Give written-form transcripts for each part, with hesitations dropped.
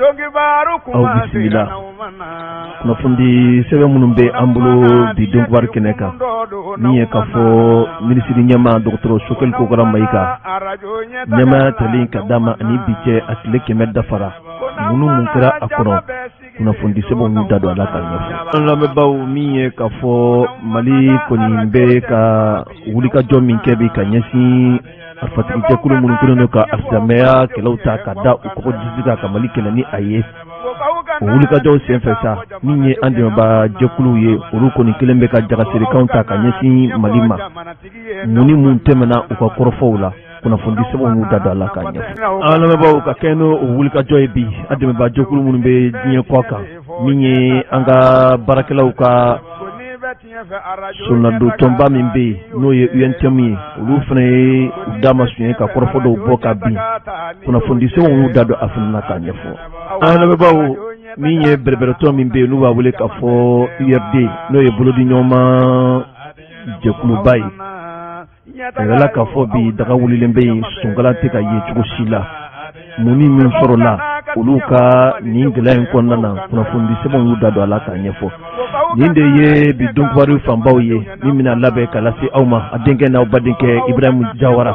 aw bisimila kunnafoni sɛbɛn minnu bɛ an bolo bi Donkubar kɛnɛ kan min ye k'a fɔ minisiri ɲɛmaa dɔgɔtɔrɔ Sokɛli Kokara Mayiga ɲɛmaaya talen ka d'a ma ani bi cɛ a tile 100 dafara mun kɛra a kɔnɔ kunnafoni sɛbɛnw y'u da don a la ka ɲɛfɔ an lamɛnbaaw min ye k'a fɔ Mali kɔni bɛ ka wulikajɔ min kɛ bi ka ɲɛsin arifatigi jɛkulu minnu kɛlen don ka arsilamɛya kɛlɛw ta ka da u kɔkɔ disi ka Mali kɛlɛ ni a ye o wulikajɔw senfɛ sa min ye an dɛmɛbaa jɛkuluw ye olu kɔni kelen bɛ ka jagasirikanw ta ka ɲɛsin Mali ma mun tɛmɛna u ka kɔrɔfɔw la kunnafoni sɛbɛnw y'u da don a la ka ɲɛfɔ an lamɛnbaaw ka kɛ n'o wulikajɔ ye bi an dɛmɛbaa jɛkulu minnu bɛ diɲɛ kɔ kan min ye an ka baarakɛlaw ka sonado tɔnba min bɛ yen n'o ye UNTM ye olu fana ye u da ma sunye ka kɔrɔfɔ dɔw bɔ ka bin kunnafoni sɛbɛnw y'u da don a fana na ka ɲɛfɔ an lamɛnbaaw min ye bɛrɛbɛrɛtɔ min bɛ yen n'u b'a wele k'a fɔ URD n'o ye bolodi ɲɔgɔnma jɛkuluba ye a yɛrɛla k'a fɔ bi daga wulilen bɛ yen sunkala tɛ ka ye cogo si la mun ni min sɔrɔla olu ka nin gɛlɛya in kɔnɔna na kunnafoni sɛbɛnw y'u da don a la ka ɲɛfɔ nin de ye bi Donkubar fanbaw ye min bɛna labɛn ka lase aw ma a denkɛ n'aw badenkɛ Ibrahim Jawara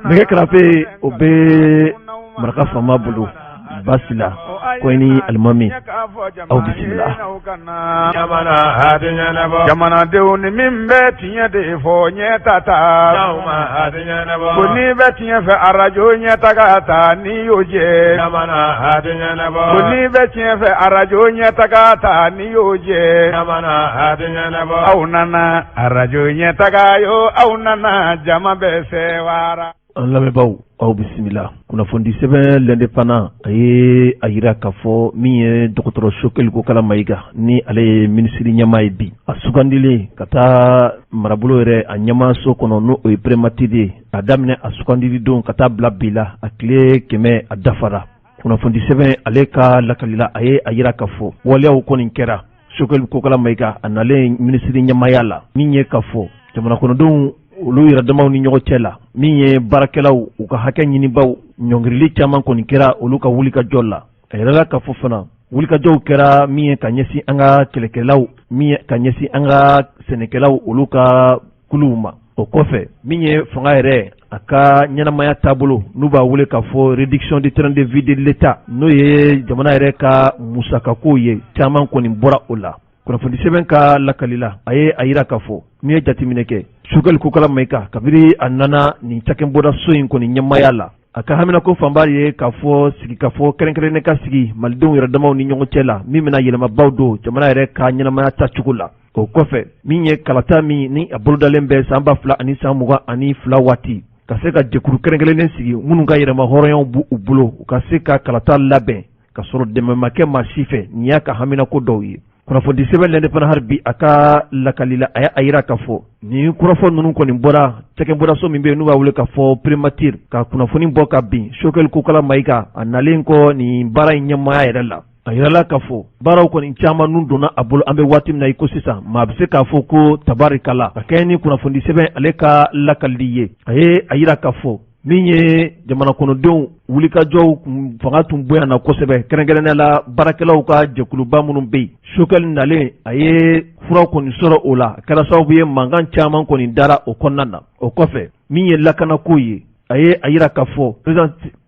nɛgɛ kɛrɛfɛ o bɛ maraka faama bolo Basila Koyini Alimami aw bisimila jamanadenw ni min bɛ tiɲɛ de fɔ ɲɛtata ko ni bɛ tiɲɛ fɛ arajo ɲɛtaga ta ni y'o jɛ ko ni bɛ tiɲɛ fɛ arajo ɲɛtaga ta ni y'o jɛ aw nana arajo ɲɛtaga yo aw nana jama bɛ sɛwara an lamɛnbaaw aw bisimila kunnafoni sɛbɛn l'indépendant a ye a yira k'a fɔ min ye dɔgɔtɔrɔ Sokɛli Kokara Mayiga ni ale ye minisiri ɲɛmaa ye bi a sugandilen ka taa marabolo yɛrɛ a ɲɛmaaso kɔnɔ n'o ye prématuré ye a daminɛ a sugandili don ka taa bila bi la a tile 100 a dafara kunnafoni sɛbɛn ale ka lakalila a ye a yira k'a fɔ waleyaw kɔni kɛra Sokɛli Kokara Mayiga a nalen minisiri ɲɛmaaya la min ye k'a fɔ jamana kɔnɔdenw olu yɛrɛ damaw ni ɲɔgɔn cɛ la min ye baarakɛlaw u ka hakɛ ɲinibaw ɲɔngirili caman kɔni kɛra olu ka wulikajɔ la a yɛrɛla k'a fɔ fana wulikajɔw kɛra min ye ka ɲɛsin an ka kɛlɛkɛlaw min ye ka ɲɛsin an ka sɛnɛkɛlaw olu ka kuluw ma o kɔfɛ min ye fanga yɛrɛ a ka ɲɛnamaya taabolo n'u b'a wele k'a fɔ réduction du train de vie de l'État n'o ye jamana yɛrɛ ka musakakow ye caman kɔni bɔra o la kunnafoni sɛbɛn ka lakalila a ye a yira k'a fɔ min ye jateminɛ kɛ Sokɛli Kokara Mayiga kabiri a nana nin cakɛbɔda so in kɔni ɲɛmaya la a ka haminako fanba ye k'a fɔ sigikafɔ kɛrɛnkɛrɛnnen ka sigi malidenw yɛrɛ damaw ni ɲɔgɔn cɛ la min bɛna yɛlɛmabaw don jamana yɛrɛ ka ɲɛnamaya tacogo la o kɔfɛ min ye kalata min ni a bolodalen bɛ san 2000 ani san 22 waati ka se ka jɛkulu kɛrɛnkɛrɛnnen sigi minnu ka yɛlɛma hɔrɔnyaw b'u bolo u ka se ka kalata labɛn ka sɔrɔ dɛmɛ ma kɛ maa si fɛ nin y'a ka haminako dɔw ye kunnafoni sɛbɛn l'indépendant har bi a ka lakalila a y'a yira k'a fɔ ni kurafɔ ninnu kɔni bɔra cɛkɛbɔdaso min bɛ yen n'u b'a wele k'a fɔ prématuré ka kunnafoni bɔ ka bin Sokɛli Kokara Mayiga a nalen kɔ nin baara in ɲɛmaaya yɛrɛ la a yirala k'a fɔ baaraw kɔni caman nun donna a bolo an bɛ waati min na i ko sisan maa bɛ se k'a fɔ ko tabarikala ka kɛ ni kunnafoni sɛbɛn ale ka lakalili ye a ye a yira k'a fɔ min ye jamana kɔnɔdenw wulikajɔw fanga tun bonyana kosɛbɛ kɛrɛnkɛrɛnnenya la baarakɛlaw ka jɛkuluba minnu bɛ yen Sokɛli nalen a ye furaw kɔni sɔrɔ o la a kɛra sababu ye mankan caman kɔni dara o kɔnɔna na o kɔfɛ min ye lakanako ye a ye a yira k'a fɔ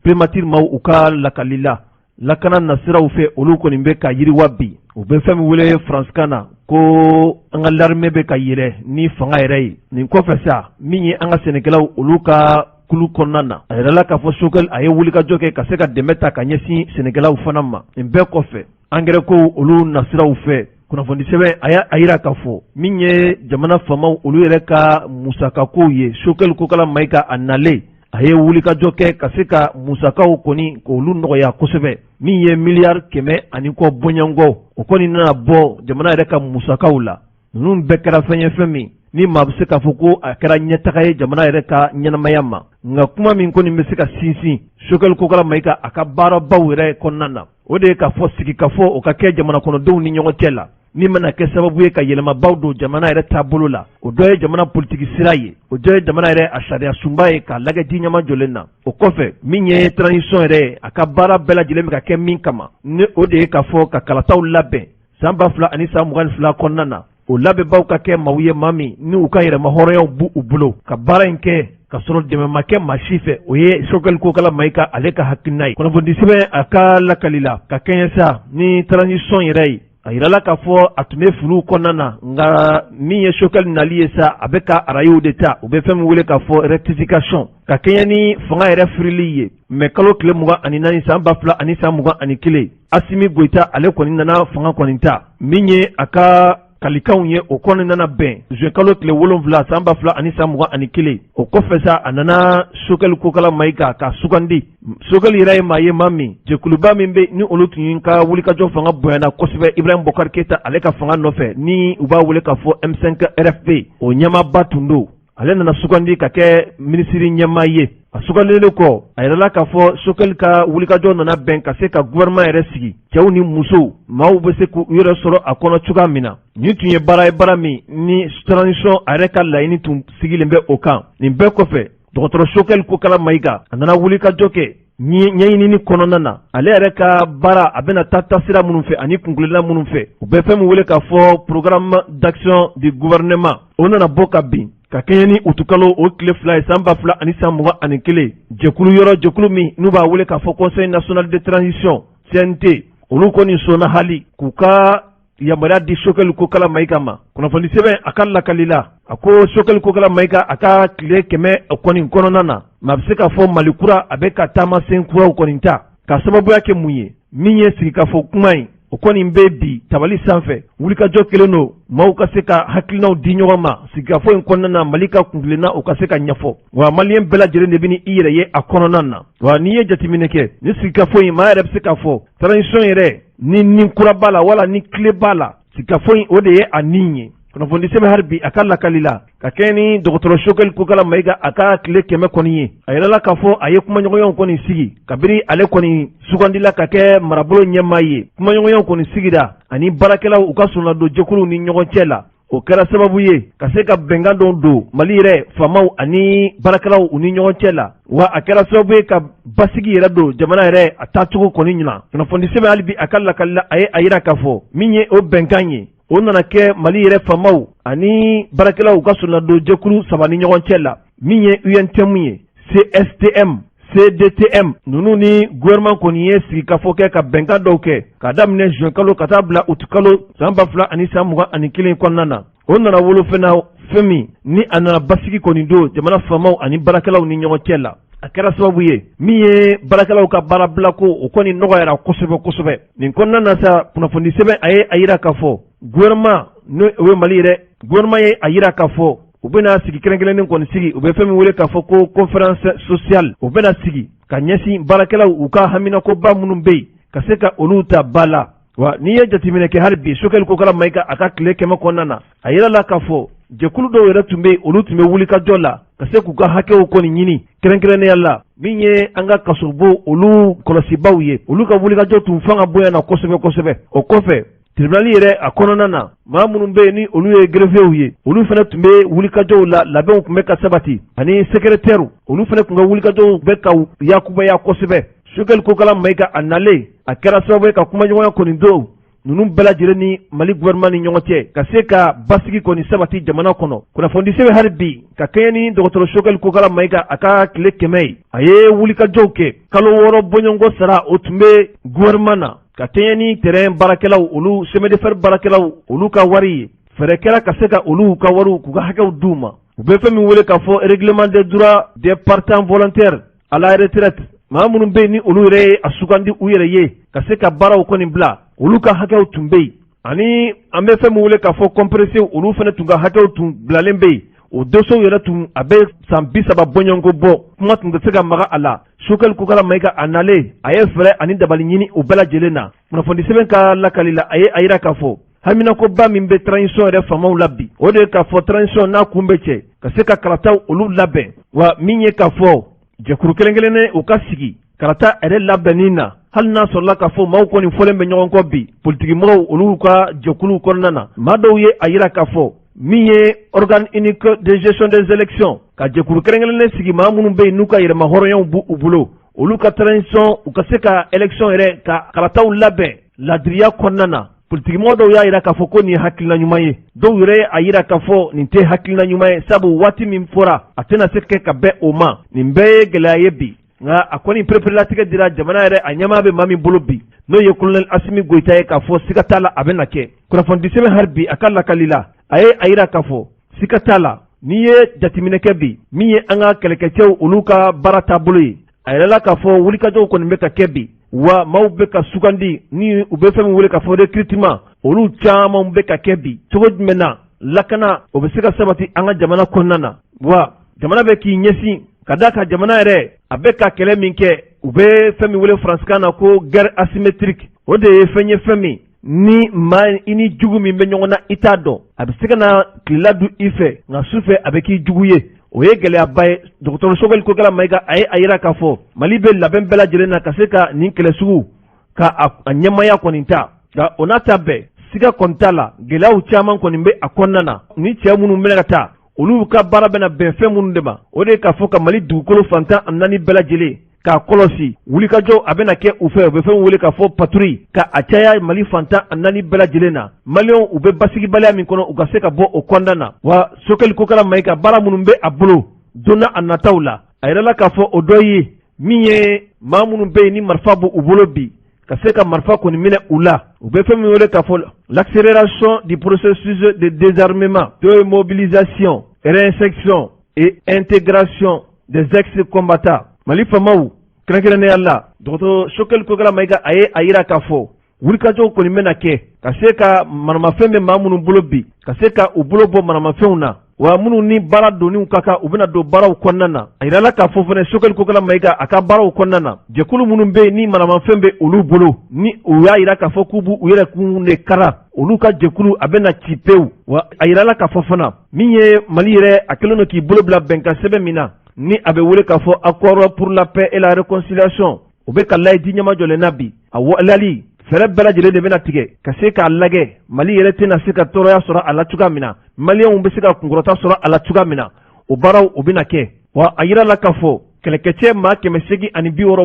prématuré maaw u ka lakalila lakana nasiraw fɛ olu kɔni bɛ ka yiriwa bi u bɛ fɛn min wele faransikan na ko an ka l'armée bɛ ka yɛlɛ ni fanga yɛrɛ ye nin kɔfɛ sa min ye an ka sɛnɛkɛlaw olu ka kulu kɔnɔna na a yɛrɛla k'a fɔ Sokɛli a ye wulikajɔ kɛ ka se ka dɛmɛ ta ka ɲɛsin sɛnɛkɛlaw fana ma nin bɛɛ kɔfɛ engrais ko olu nasiraw fɛ kunnafoni sɛbɛn a y'a yira k'a fɔ min ye jamana faamaw olu yɛrɛ ka musakakow ye Sokɛli Kokara Mayiga a nalen a ye wulikajɔ kɛ ka se ka musakaw kɔni k'olu nɔgɔya kosɛbɛ min ye miliyari 100 ani kɔ bɔɲɔgɔn o kɔni nana bɔ jamana yɛrɛ ka musakaw la ninnu bɛɛ kɛra fɛn ye fɛn min ni maa bɛ se k'a fɔ ko a kɛra ɲɛtaga ye jamana yɛrɛ ka ɲɛnamaya ma nka kuma min kɔni bɛ se ka sinsin Sokɛli Kokara Mayiga a ka baarabaw yɛrɛ kɔnɔna na o de ye k'a fɔ sigikafɔ o ka kɛ jamana kɔnɔdenw ni ɲɔgɔn cɛ la min mana kɛ sababu ye ka yɛlɛmabaw don jamana yɛrɛ taabolo la. O dɔ ye jamana politiki sira ye, o dɔ ye jamana yɛrɛ a sariya sunba ye k'a lagɛ ji ɲama jɔlen na. O kɔfɛ min ye transition yɛrɛ a ka baara bɛɛ lajɛlen bɛ ka kɛ min kama, ni o de ye k'a fɔ ka kalataw labɛn san 2000 ani san 22 kɔnɔna na. O labɛnbaw ka kɛ maaw ye maa min ni u ka yɛrɛma hɔrɔnyaw bu u bolo ka baara in kɛ ka sɔrɔ dɛmɛ ma kɛ maa si fɛ. O ye Sokɛli Kokala Mayiga ale ka hakilina ye. Kunnafoni sɛbɛn a ka lakali la ka kɛɲɛ sa ni transition yɛrɛ ye. A yirala k'a fɔ a tun bɛ filiw kɔnɔna na nka min ye Sokɛli nali ye sa a bɛ ka arayow de ta. U bɛ fɛn min wele k'a fɔ rectification ka kɛɲɛ ni fanga yɛrɛ firili ye. Mais kalo tile 24 san 2000 ani san 21 Asimi Goita ale kɔni nana fanga kɔni ta. Min ye a ka kalikanw ye o kɔni nana bɛn juin kalo tile 7 san 2000 ani san 21 o kɔfɛ sa a nana Sokɛli Kokala Mayiga ka sugandi. Sokɛli yɛrɛ ye maa ye maa min jɛkuluba min bɛ ni olu tun ka wulikajɔ fanga bonyana kosɛbɛ Ibrahim Bokar Keita ale ka fanga nɔfɛ ni u b'a wele k'a fɔ M5 RFP o ɲɛmaaba tun don. Ale nana sugandi ka kɛ minisiri ɲɛmaa ye. A sugandelen kɔ a yirala k'a fɔ Sokɛli ka wulikajɔ nana bɛn ka se ka gouvernement yɛrɛ sigi. Cɛw ni musow maaw bɛ se k'u yɛrɛ sɔrɔ a kɔnɔ cogoya min na. Nin tun ye baara ye baara min ni transition a yɛrɛ ka laɲini tun sigilen bɛ o kan. Nin bɛɛ kɔfɛ dɔgɔtɔrɔ Sokɛli Kokala Mayiga a nana wulikajɔ kɛ ɲɛɲinini kɔnɔna na. Ale yɛrɛ ka baara a bɛna taa taasira minnu fɛ ani kunkulena minnu fɛ. U bɛ fɛn min wele k'a fɔ programme d'action du gouvernement o nana bɔ ka bin. Ka kɛɲɛ ni utukalo o tile 2 ye san 2000 ani san 21 jɛkulu yɔrɔ jɛkulu min n'u b'a wele k'a fɔ Conseil national de transition CNT olu kɔni sɔnna hali k'u ka yamaruya di Sokɛli Kokala Mayiga ma. Kunnafoni sɛbɛn a ka lakali la a ko Sokɛli Kokala Mayiga a ka tile 100 kɔni kɔnɔna na mais a bɛ se k'a fɔ Mali kura a bɛ ka taamasen kuraw kɔni ta ka sababuya kɛ mun ye min ye sigikafɔ kuma in o kɔni bɛ bi tabali sanfɛ wulikajɔ kelen don maaw ka se ka hakilinaw di ɲɔgɔn ma sigikafɔ in kɔnɔna na Mali ka kuntilenna o ka se ka ɲɛfɔ wa maliyɛn bɛɛ lajɛlen de bɛ ni i yɛrɛ ye a kɔnɔna na wa n'i ye jateminɛ kɛ ni sigikafɔ in maa yɛrɛ bɛ se k'a fɔ transition yɛrɛ ni nin kura b'a la wala ni tile b'a la sigikafɔ in o de ye a nin ye. Kunnafoni sɛbɛn hali bi a ka lakali la ka kɛ ni dɔgɔtɔrɔ Sokɛli Kokala Mayiga a ka tile 100 kɔni ye a yirala k'a fɔ a ye kumaɲɔgɔnyaw kɔni sigi kabiri ale kɔni sugandila ka kɛ marabolo ɲɛmaa ye. Kumaɲɔgɔnyaw kɔni sigira ani baarakɛlaw u ka sɔnna don jɛkuluw ni ɲɔgɔn cɛ la. O kɛra sababu ye ka se ka bɛnkan dɔw don Mali yɛrɛ faamaw ani baarakɛlaw u ni ɲɔgɔn cɛ la wa a kɛra sababu ye ka basigi yɛrɛ don jamana yɛrɛ a taacogo kɔni ɲina. Kunnafoni sɛbɛn hali bi a ka lakali la a ye a yira k'a fɔ min ye o bɛnkan ye o nana kɛ Mali yɛrɛ faamaw ani baarakɛlaw ka sɔnna don jɛkulu 3 ni ɲɔgɔn cɛ la min ye UNTM ye CSTM CDTM ninnu ni gouvernement kɔni ye sigikafɔ kɛ ka bɛnkan dɔw kɛ ka daminɛ juin kalo ka taa bila août kalo san 2000 ani san 21 kɔnɔna na. O nana wolo fɛn min ni a nana basigi kɔni don jamana faamaw ani baarakɛlaw ni ɲɔgɔn cɛ la. A kɛra sababu ye min ye baarakɛlaw ka baara bila ko o kɔni nɔgɔyara kosɛbɛ kosɛbɛ. Nin kɔnɔna na sa kunnafoni sɛbɛn a ye a yira k'a fɔ gouvernement n'o ye Mali yɛrɛ gouvernement ye a yira k'a fɔ u bɛna sigi kɛrɛnkɛrɛnnen kɔni sigi u bɛ fɛn min wele k'a fɔ ko conférence sociale u bɛna sigi ka ɲɛsin baarakɛlaw u ka haminakoba minnu bɛ yen ka se ka olu ta ba la. Wa n'i ye jateminɛ kɛ hali bi Sokɛli Kokala Mayiga a ka tile 100 kɔnɔna na a yirala k'a fɔ jɛkulu dɔw yɛrɛ tun bɛ yen olu tun bɛ wulikajɔ la ka se k'u ka hakɛw kɔni ɲini kɛrɛnkɛrɛnnenya la min ye an ka kasobo olu kɔlɔsibaw ye olu ka wulikajɔ tun fanga bonyana kosɛbɛ kosɛbɛ. O kɔfɛ tribunal yɛrɛ a kɔnɔna na maa minnu bɛ yen ni olu ye greffew ye olu fana tun bɛ wulikajɔw la labɛnw tun bɛ ka sabati ani secrétaire olu fana tun ka wulikajɔw bɛ ka yakubaya kosɛbɛ. Sokɛli Kokala Mayiga a nalen a kɛra sababu ye ka kumaɲɔgɔnya kɔni don ninnu bɛɛ lajɛlen ni Mali gouvernement ni ɲɔgɔn cɛ ka se ka basigi kɔni sabati jamana kɔnɔ. Kunnafoni sɛbɛn hali bi ka kɛɲɛ ni dɔgɔtɔrɔ Sokɛli Kokala Mayiga a ka tile 100 ye a ye wulikajɔw kɛ kalo 6 bɔɲɔgɔnko sara o tun bɛ gouvernement na ka kɛɲɛ ni terrain baarakɛlaw olu chemin de fer baarakɛlaw olu ka wari ye fɛrɛ kɛra ka se ka olu ka wariw k'u ka hakɛw d'u ma. U bɛ fɛn min wele k'a fɔ règlement des droits des partants volontaires à la retraite maa minnu bɛ yen ni olu yɛrɛ ye a sugandi u yɛrɛ ye ka se ka baaraw kɔni bila olu ka hakɛw tun bɛ yen ani an bɛ fɛn min wele k'a fɔ compressé olu fana tun ka hakɛw tun bilalen bɛ yen o dossier yɛrɛ tun a bɛ san 30 bɔɲɔgɔnko bɔ kuma tun tɛ se ka maga a la. Sokɛli Kokala Mayiga a nalen a ye fɛɛrɛ ani dabali ɲini u bɛɛ lajɛlen na. Kunnafoni sɛbɛn ka lakali la a ye a yira k'a fɔ haminakoba min bɛ transition yɛrɛ faamaw la bi o de ye k'a fɔ transition n'a kun bɛ cɛ ka se ka kalataw olu labɛn wa min ye k'a fɔ jɛkuru kelen-kelennin u ka sigi karata yɛrɛ labɛnnin na hali n'a sɔrɔla k'a fɔ maaw kɔni fɔlen bɛ ɲɔgɔn kɔ bi politikimɔgɔw olu ka jɛkuluw kɔnɔna na maa dɔw ye a yira k'a fɔ min ye organe unique de gestion des élections ka jɛkuru kelen-kelennin sigi maa minnu bɛ yen n'u ka yɛrɛma hɔrɔnyaw b'u bolo olu ka transition u ka se ka élection yɛrɛ ka karataw labɛn ladiriya kɔnɔna na politikimɔgɔ dɔw y'a yira k'a fɔ ko nin ye hakilina ɲuman ye dɔw yɛrɛ a yira k'a fɔ nin tɛ hakilina ɲuman ye sabu waati min fɔra a tɛna se kɛ ka bɛn o ma nin bɛɛ ye gɛlɛya ye bi nka a kɔni pereperelatigɛ dira jamana yɛrɛ a ɲɛmaa bɛ maa min bolo bi n'o ye kolonɛli Asimi Goyita ye k'a fɔ siga t'a la a bɛ na kɛ kunnafoni sɛbɛn hali bi a ka lakali la a ye a yira k'a fɔ siga t'a la n'i ye jateminɛ kɛ bi min ye an ka kɛlɛkɛcɛw olu ka baara taabolo ye a yɛrɛla k'a fɔ wulikajɔw kɔni bɛ ka kɛ bi wa maaw bɛ ka sugandi ni u bɛ fɛn min wele k'a fɔ recrutement olu caman bɛ ka kɛ bi cogo jumɛn na lakana o bɛ se ka sabati an ka jamana kɔnɔna na wa jamana bɛ k'i ɲɛsin ka da ka jamana yɛrɛ a bɛ ka kɛlɛ min kɛ u bɛ fɛn min wele faransikan na ko guerre asymétrique o de ye fɛn ye fɛn min ni maa i ni jugu min bɛ ɲɔgɔn na i t'a dɔn a bɛ se ka na tilela dun i fɛ nka su fɛ a bɛ k'i jugu ye o ye gɛlɛyaba ye dɔgɔtɔrɔ Sogɛli Kokala Mayiga a ye a yira k'a fɔ Mali bɛ labɛn bɛɛ lajɛlen na ka se ka nin kɛlɛ sugu ka a ɲɛmaya kɔni ta nka o n'a ta bɛɛ siga kɔni t'a la gɛlɛyaw caman kɔni bɛ a kɔnɔna na ni cɛ minnu bɛna ka taa olu ka baara bɛna bɛn fɛn minnu de ma o de ye k'a fɔ ka Mali dugukolo fantan ani naani bɛɛ lajɛlen k'a kɔlɔsi wulikajɔ a bɛna kɛ u fɛ u bɛ fɛn wele k'a fɔ patrouille ka a caya Mali fantan ani naani bɛɛ lajɛlen na maliyɛnw u bɛ basigibaliya min kɔnɔ u ka se ka bɔ o kɔnɔna na wa Sogɛli Kokala Mayiga baara minnu bɛ a bolo don n'a nataw la a yɛrɛla k'a fɔ o dɔ ye min ye maa minnu bɛ yen ni marifa b'u bolo bi ka se ka marifa kɔni minɛ u la u bɛ fɛn min wele k'a fɔ l'accélération du processus de désarmement de mobilisation réinsertion et intégration des ex-combattants Mali famaw kɛrɛnkɛrɛnnenya la dɔgɔtɔrɔ Sogɛli Kokala Mayiga a ye a yira k'a fɔ wulikajɔw kɔni bɛna kɛ ka se ka manamafɛn bɛ maa minnu bolo bi ka se ka u bolo bɔ manamafɛnw na wa minnu ni baara doniw ka kan u bɛna don baaraw kɔnɔna na a yirala k'a fɔ fana Sogɛli Kokala Mayiga a ka baaraw kɔnɔna na jɛkulu minnu bɛ yen ni manamafɛn bɛ olu bolo ni u y'a yira k'a fɔ k'u b'u yɛrɛ kun de kara olu ka jɛkulu a bɛna ci pewu wa a yirala k'a fɔ fana min ye Mali yɛrɛ a kɛlen don k'i bolo bila bɛnkan sɛbɛn min na ni a bɛ wele k'a fɔ accord pour la paix et la réconciliation o bɛ ka layidu ɲɛmajɔlen na bi a waleyali fɛrɛ bɛɛ lajɛlen de bɛna tigɛ ka se k'a lajɛ Mali yɛrɛ tɛna se ka tɔɔrɔya sɔrɔ a la cogoya min na maliyɛnw bɛ se ka kunkɔrɔta sɔrɔ a la cogoya min na o baaraw o bɛna kɛ wa a yirala k'a fɔ kɛlɛkɛcɛ maa 860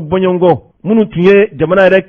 bɔɲɔgɔnkɔ minnu tun ye jamana yɛrɛ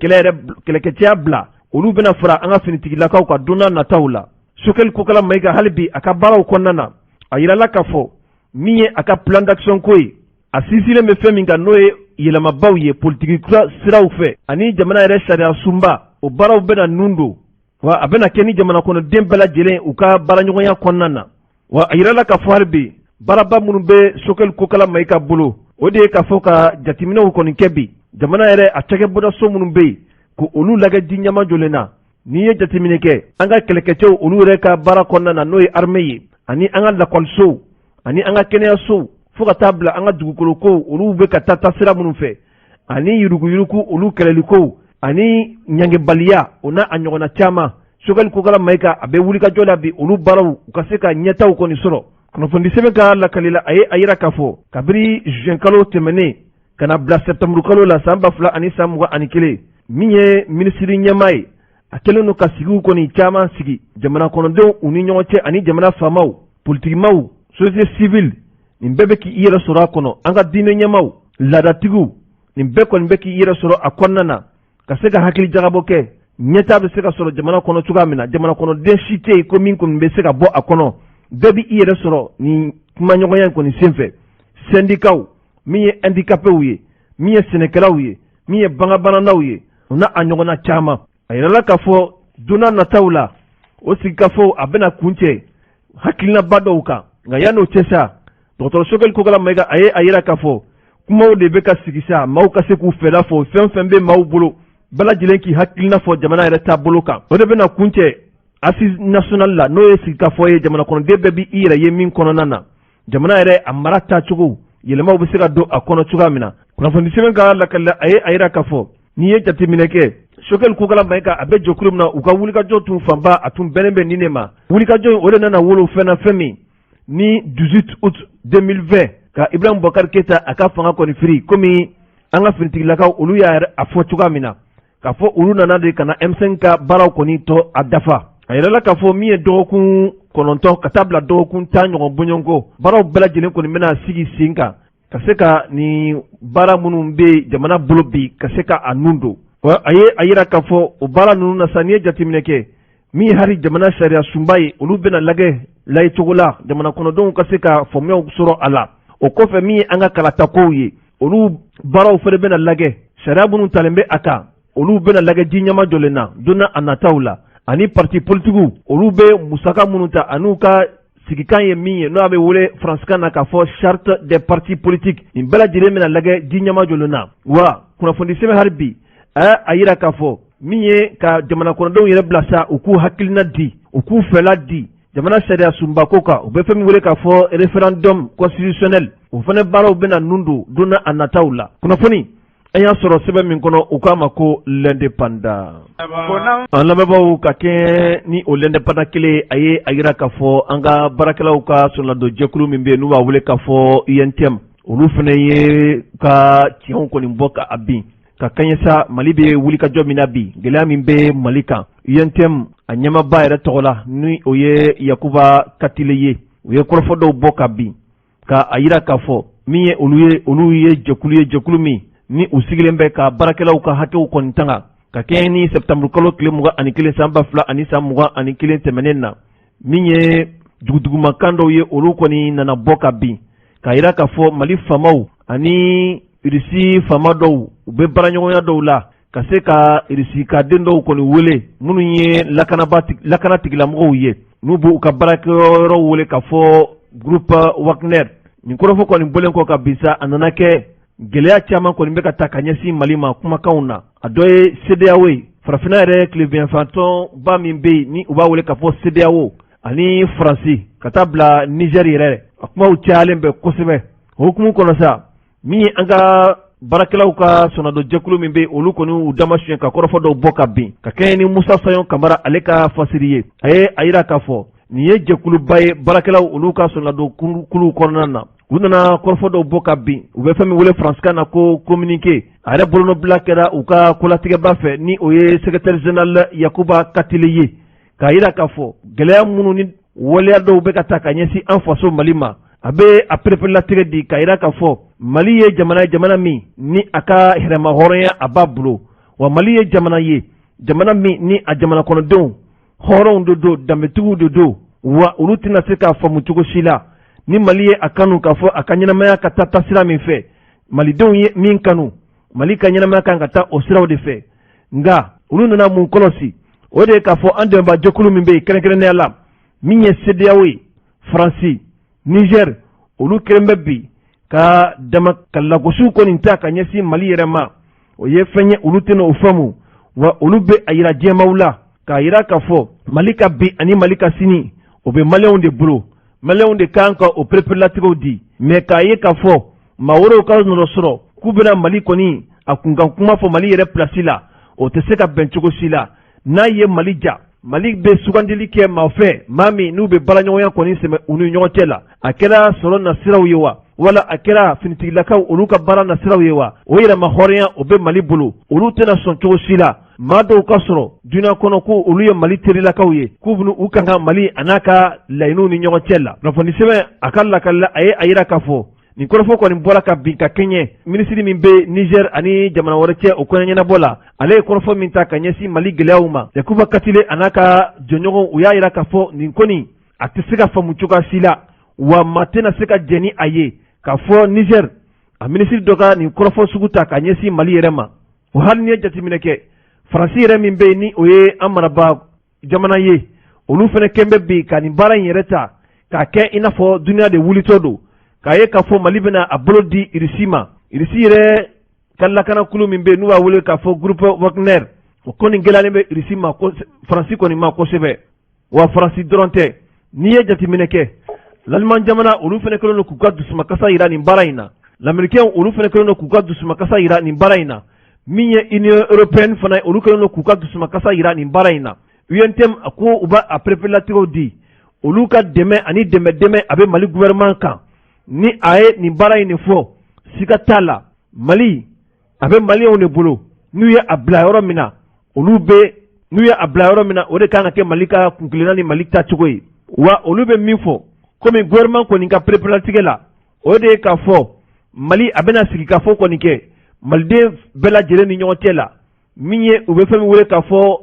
kɛlɛkɛcɛya bila olu bɛna fara an ka finitigilakaw ka don n'a nataw la Sogɛli Kokala Mayiga hali bi a ka baaraw kɔnɔna na a yirala k'a fɔ min ye a ka plan d'action ko ye a sinsinnen bɛ fɛn min kan n'o ye yɛlɛmabaw ye politiki siraw fɛ ani jamana yɛrɛ sariya sunba o baaraw bɛna nun don wa a bɛna kɛ ni jamana kɔnɔden bɛɛ lajɛlen u ka baaraɲɔgɔnya kɔnɔna na wa a yirala k'a fɔ hali bi baaraba minnu bɛ Sogɛli Kokala Mayiga bolo o de ye k'a fɔ ka jateminɛw kɔni kɛ bi jamana yɛrɛ a cakɛbɔda so minnu bɛ yen ko olu lajɛ di ɲɛma jɔlen na n'i ye jateminɛ kɛ an ka kɛlɛkɛcɛw olu yɛrɛ ka baara kɔnɔna na n'o ye armée ye ani an ka lakɔlisow ani an ka kɛnɛyasow fo ka taa bila an ka dugukolokow olu bɛ ka taa taasira minnu fɛ ani yuruguyurugu olu kɛlɛlikow ani ɲangebaliya o n'a a ɲɔgɔnna caman Sogɛli Kokala Mayiga a bɛ wulikajɔ la bi olu baaraw u ka se ka ɲɛtaw kɔni sɔrɔ kunnafoni sɛbɛn ka lakali la a ye a yira k'a fɔ kabiri juin kalo tɛmɛnen ka na bila septembre kalo la san 2021 min ye minisiri ɲɛmaa ye a kɛlen don ka sigiw kɔni caman sigi jamana kɔnɔdenw u ni ɲɔgɔn cɛ ani jamana faamaw politikimaw société civile nin bɛɛ bɛ k'i yɛrɛ sɔrɔ a kɔnɔ an ka diinɛ ɲɛmaw laadatigiw nin bɛɛ kɔni bɛ k'i yɛrɛ sɔrɔ a kɔnɔna na ka se ka hakili jagabɔ kɛ ɲɛtaa bɛ se ka sɔrɔ jamana kɔnɔ cogoya min na jamana kɔnɔden si tɛ yen ko min kɔni bɛ se ka bɔ a kɔnɔ bɛɛ bɛ i yɛrɛ sɔrɔ nin kumaɲɔgɔnya in kɔni senfɛ syndicats min ye handicapés ye min ye sɛnɛkɛlaw ye min ye bangebananaw ye o n'a a ɲɔgɔnna caman a yirala k'a fɔ don n'a nataw la o sigikafɔw a bɛna kun cɛ hakilinaba dɔw kan nka yan'o cɛ sa dɔgɔtɔrɔ Sogɛli Kokala Mayiga a ye a yira k'a fɔ kumaw de bɛ ka sigi sa maaw ka se k'u fɛla fɔ fɛn fɛn bɛ maaw bolo bɛɛ lajɛlen k'i hakilina fɔ jamana yɛrɛ taabolo kan o de bɛna kun cɛ assise nationale la n'o ye sigikafɔ ye jamana kɔnɔden bɛɛ b'i yɛrɛ ye min kɔnɔna na jamana yɛrɛ a mara taacogo yɛlɛmaw bɛ se ka don a kɔnɔ cogoya min na kunnafoni sɛbɛn ka lakali la a ye a yira k'a fɔ n'i ye jateminɛ kɛ Sogɛli Kokala Mayiga a bɛ jɛkulu min na u ka wulikajɔ tun fanba a tun bɛnnen bɛ nin de ma wulikajɔ in o de nana wolo fɛn na fɛn min ni 18 août 2020 ka Ibrahim Boubacar Keita aka fanga kɔni firi komi an ka finitigilakaw olu y'a yɛrɛ a fɔ cogoya min na k'a fɔ olu nana de kana M5 ka baaraw kɔni tɔ a dafa a yɛrɛla k'a fɔ min ye dɔgɔkun 9 ka taa bila dɔgɔkun 10 ɲɔgɔn bɔɲɔgɔnko baaraw bɛɛ lajɛlen kɔni bɛna sigi sen kan ka se ka ni baara minnu bɛ jamana bolo bi ka se ka a nun don a ye a yira k'a fɔ o baara ninnu na sa n'i ye jateminɛ kɛ min ye hali jamana sariya sunba ye olu bɛna lajɛ layicogo la jamana kɔnɔdenw ka se ka faamuyaw sɔrɔ a la o kɔfɛ min ye an ka kalatakow ye olu baaraw fɛnɛ bɛna lajɛ sariya minnu talen bɛ a kan olu bɛna lajɛ ji ɲama jɔlen na donna a nataw la ani parti politigiw olu bɛ musaka minnu ta an'u ka sigikan ye min ye n'o a bɛ wele faransikan na k'a fɔ charte des partis politiques nin bɛɛ lajɛlen bɛna lajɛ ji ɲama jɔlen na wa kunnafoni sɛbɛn hali bi a yira k'a fɔ min ye ka jamana kɔnɔdenw yɛrɛ bila sa u k'u hakilina di u k'u fɛla di jamana sariya sunbako kan u bɛ fɛn min wele k'a fɔ référendum constitutionnel o fana baaraw bɛna nun don donna a nataw la kunnafoni an y'a sɔrɔ sɛbɛn min kɔnɔ u k'a ma ko l'indépendant an lamɛnbaaw ka kɛ ni o l'indépendant kelen a ye a yira k'a fɔ an ka baarakɛlaw ka sɔrɔladon jɛkulu min bɛ yen n'u b'a wele k'a fɔ UNTM olu fana ye ka tiɲɛw kɔni bɔ ka a bin ka kaɲɛsa Mali bɛ wulikajɔ min na bi gɛlɛya min bɛ Mali kan UNTM a ɲɛmaaba yɛrɛ tɔgɔ la ni o ye Yakuba Katile ye u ye kɔrɔfɔ dɔw bɔ ka bin ka a yira k'a fɔ min ye olu ye jɛkulu min ni u sigilen bɛ ka baarakɛlaw ka hakɛw kɔni tanga ka kɛ ni septembre kalo tile 21 san 2021 tɛmɛnen na min ye dugudugumakan dɔw ye olu kɔni nana bɔ ka bin ka yira k'a fɔ Mali faamaw ani Irisi faama dɔw u bɛ baaraɲɔgɔnya dɔw la ka se ka Irisi ka den dɔw kɔni wele minnu ye lakana tigilamɔgɔw ye n'u b'u ka baarakɛyɔrɔ wele k'a fɔ groupe Wagner nin kɔrɔfɔ kɔni bɔlen kɔ ka bisa a nana kɛ gɛlɛya caman kɔni bɛ ka ta ka ɲɛsin Mali ma kumakanw na a dɔ ye CEDEAO ye farafinna yɛrɛ tilebinyanfantɔn ba min bɛ yen ni u b'a wele k'a fɔ CEDEAO ani Faransi ka taa bila Niger yɛrɛ a kumaw cayalen bɛ kosɛbɛ o hukumu kɔnɔ sa min ye an ka baarakɛlaw ka sɔnadon jɛkulu min bɛ olu kɔni u damasiyɛn ka kɔrɔfɔ dɔw bɔ ka bin ka kɛɲɛ ni Musa Sayon Kamara ale ka fasiri ye a ye a yira k'a fɔ nin ye jɛkuluba ye baarakɛlaw olu ka sɔnadon kuluw kɔnɔna na u nana kɔrɔfɔ dɔw bɔ ka bin u bɛ fɛn min wele faransikan na ko communiqué a yɛrɛ bolonɔbila kɛra u ka kolatigɛba fɛ ni o ye secrétaire général Yakuba Katile ye k'a yira k'a fɔ gɛlɛya minnu ni waleya dɔw bɛ ka ta ka ɲɛsin an faso Mali ma a bɛ a perepelatigɛ di k'a yira k'a fɔ Mali ye jamana min ni a ka hɛrɛma hɔrɔnya a b'a bolo wa Mali ye jamana min ni a jamana kɔnɔdenw hɔrɔnw de don danbetigiw de don wa olu tɛna se k'a faamu cogo si la ni Mali ye a kanu k'a fɔ a ka ɲɛnamaya ka taa taasira min fɛ malidenw ye min kanu Mali ka ɲɛnamaya kan ka taa o siraw de fɛ nka olu nana mun kɔlɔsi o de ye k'a fɔ an dɛmɛbaa jɛkulu min bɛ yen kɛrɛnkɛrɛnnenya la min ye CEDEAO ye Faransi Niger olu kɛlen bɛ bi ka lagosiw kɔni ta ka ɲɛsin Mali yɛrɛ ma o ye fɛn ye olu tɛna o faamu wa olu bɛ a yira diɲɛmaw la k'a yira k'a fɔ Mali ka bi ani Mali ka sini o bɛ maliyɛnw de bolo maliyɛnw de kan ka o perepelatigɛw di mais k'a ye k'a fɔ maa wɛrɛw ka nɔrɔ sɔrɔ k'u bɛna Mali kɔni a kunkan kuma fɔ Mali yɛrɛ pilasi la o tɛ se ka bɛn cogo si la n'a ye Mali ja Mali bɛ sugandili kɛ maa fɛ maa min n'u bɛ baaraɲɔgɔnya kɔni sɛmɛ u ni ɲɔgɔn cɛ la a kɛra sɔrɔ nasiraw ye wa wala a kɛra finitigilakaw olu ka baara nasiraw ye wa o yɛrɛma hɔrɔnya o bɛ Mali bolo olu tɛna sɔn cogo si la maa dɔw ka sɔrɔ dunuya kɔnɔ ko olu ye Mali terilakaw ye k'u bɛna u kan ka Mali a n'a ka laɲiniw ni ɲɔgɔn cɛ la kunnafoni sɛbɛn a ka lakalila a ye a yira k'a fɔ nin kɔrɔfɔ kɔni bɔra ka bin ka kɛɲɛ minisiri min bɛ Niger ani jamana wɛrɛ cɛ o kɔɲɛ ɲɛnabɔ la ale ye kɔrɔfɔ min ta ka ɲɛsin Mali gɛlɛyaw ma Yakuba Katile a n'a ka jɔnɲɔgɔn u y'a yira k'a fɔ nin kɔni a tɛ se ka faamu cogoya si la wa maa tɛna se ka jɛn ni a ye k'a fɔ Niger a minisiri dɔ ka nin kɔrɔfɔ sugu ta ka ɲɛsin Mali yɛrɛ ma o hali n'i ye jateminɛ kɛ Faransi yɛrɛ min bɛ yen ni o ye an marabaa jamana ye olu fana kɛn bɛ bi ka nin baara in yɛrɛ ta k'a kɛ i n'a fɔ duniya de wulitɔ don k'a ye k'a fɔ Mali bɛna a bolo di Irisi ma Irisi yɛrɛ ka lakanakulu min bɛ yen n'u b'a wele k'a fɔ groupe Wagner o kɔni gɛlɛyalen bɛ Irisi ma Faransi kɔni ma kosɛbɛ wa Faransi dɔrɔn tɛ n'i ye jateminɛ kɛ l'Allemagne jamana olu fana kɛlen don k'u ka dusumakasa yira nin baara in na l'Américain olu fana kɛlen don k'u ka dusumakasa yira nin baara in na min ye Union européenne fana olu kɛlen don k'u ka dusumakasa yira nin baara in na UNTM ko u b'a a perepelatigɛw di olu ka dɛmɛ ani dɛmɛ a bɛ Mali gouvernement kan ni a ye nin baara in de fɔ siga t'a la Mali a bɛ maliyɛnw de bolo n'u ye a bila yɔrɔ min na olu bɛ n'u ye a bila yɔrɔ min na o de kan ka kɛ Mali ka kunkilenna ni Mali tacogo ye wa olu bɛ min fɔ komi gouvernement kɔni ka pereperatigɛ la o de ye k'a fɔ Mali a bɛna sigi ka fɔ kɔni kɛ maliden bɛɛ lajɛlen ni ɲɔgɔn cɛ la min ye u bɛ fɛn min wele k'a fɔ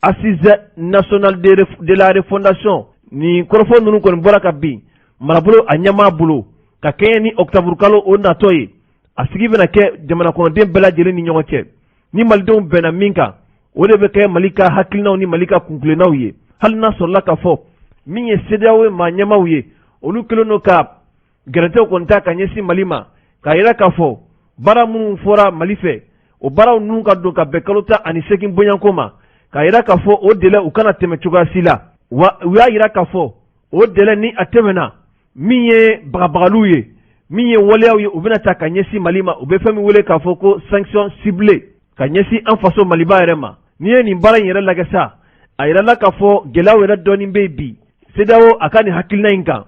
assise nationale de la refondation ni kɔrɔfɔ ninnu kɔni bɔra ka bin marabolo a ɲɛmaa bolo ka kɛɲɛ ni octobre kalo o natɔ ye a sigi bɛna kɛ jamana kɔnɔden bɛɛ lajɛlen ni ɲɔgɔn cɛ ni malidenw bɛnna min kan o de bɛ kɛ Mali ka hakilinaw ni Mali ka kunkilennaw ye hali n'a sɔrɔla ka fɔ min ye CEDEAO maa ɲɛmaaw ye olu kɛlen don ka gɛrɛntɛw kɔni ta ka ɲɛsin Mali ma k'a yira k'a fɔ baara minnu fɔra Mali fɛ o baaraw ninnu ka don ka bɛn kalo 18 bɔɲanko ma k'a yira k'a fɔ o délai u kana tɛmɛ cogoya si la wa u y'a yira k'a fɔ o délai ni a tɛmɛna min ye bagabagaliw ye min ye waleyaw ye u bɛna ta ka ɲɛsin Mali ma u bɛ fɛn min wele k'a fɔ ko sanction ciblée ka ɲɛsin an faso Maliba yɛrɛ ma n'i ye nin baara in yɛrɛ lajɛ sa a yirala k'a fɔ gɛlɛyaw yɛrɛ dɔɔnin bɛ yen bi CEDEAO a ka nin hakilina in kan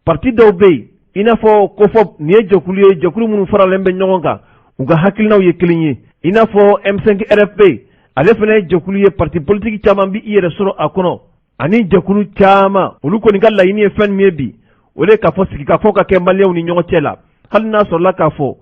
parti dɔw bɛ yen i n'a fɔ ko fɔ nin ye jɛkulu ye jɛkulu minnu faralen bɛ ɲɔgɔn kan u ka hakilinaw ye kelen ye i n'a fɔ M5 RFP ale fana ye jɛkulu ye parti politique caman bi i yɛrɛ sɔrɔ a kɔnɔ ani jɛkulu caman olu kɔni ka laɲini ye fɛn min ye bi o de k'a fɔ sigikafɔ ka kɛ maliyɛnw ni ɲɔgɔn cɛ la hali n'a sɔrɔla k'a fɔ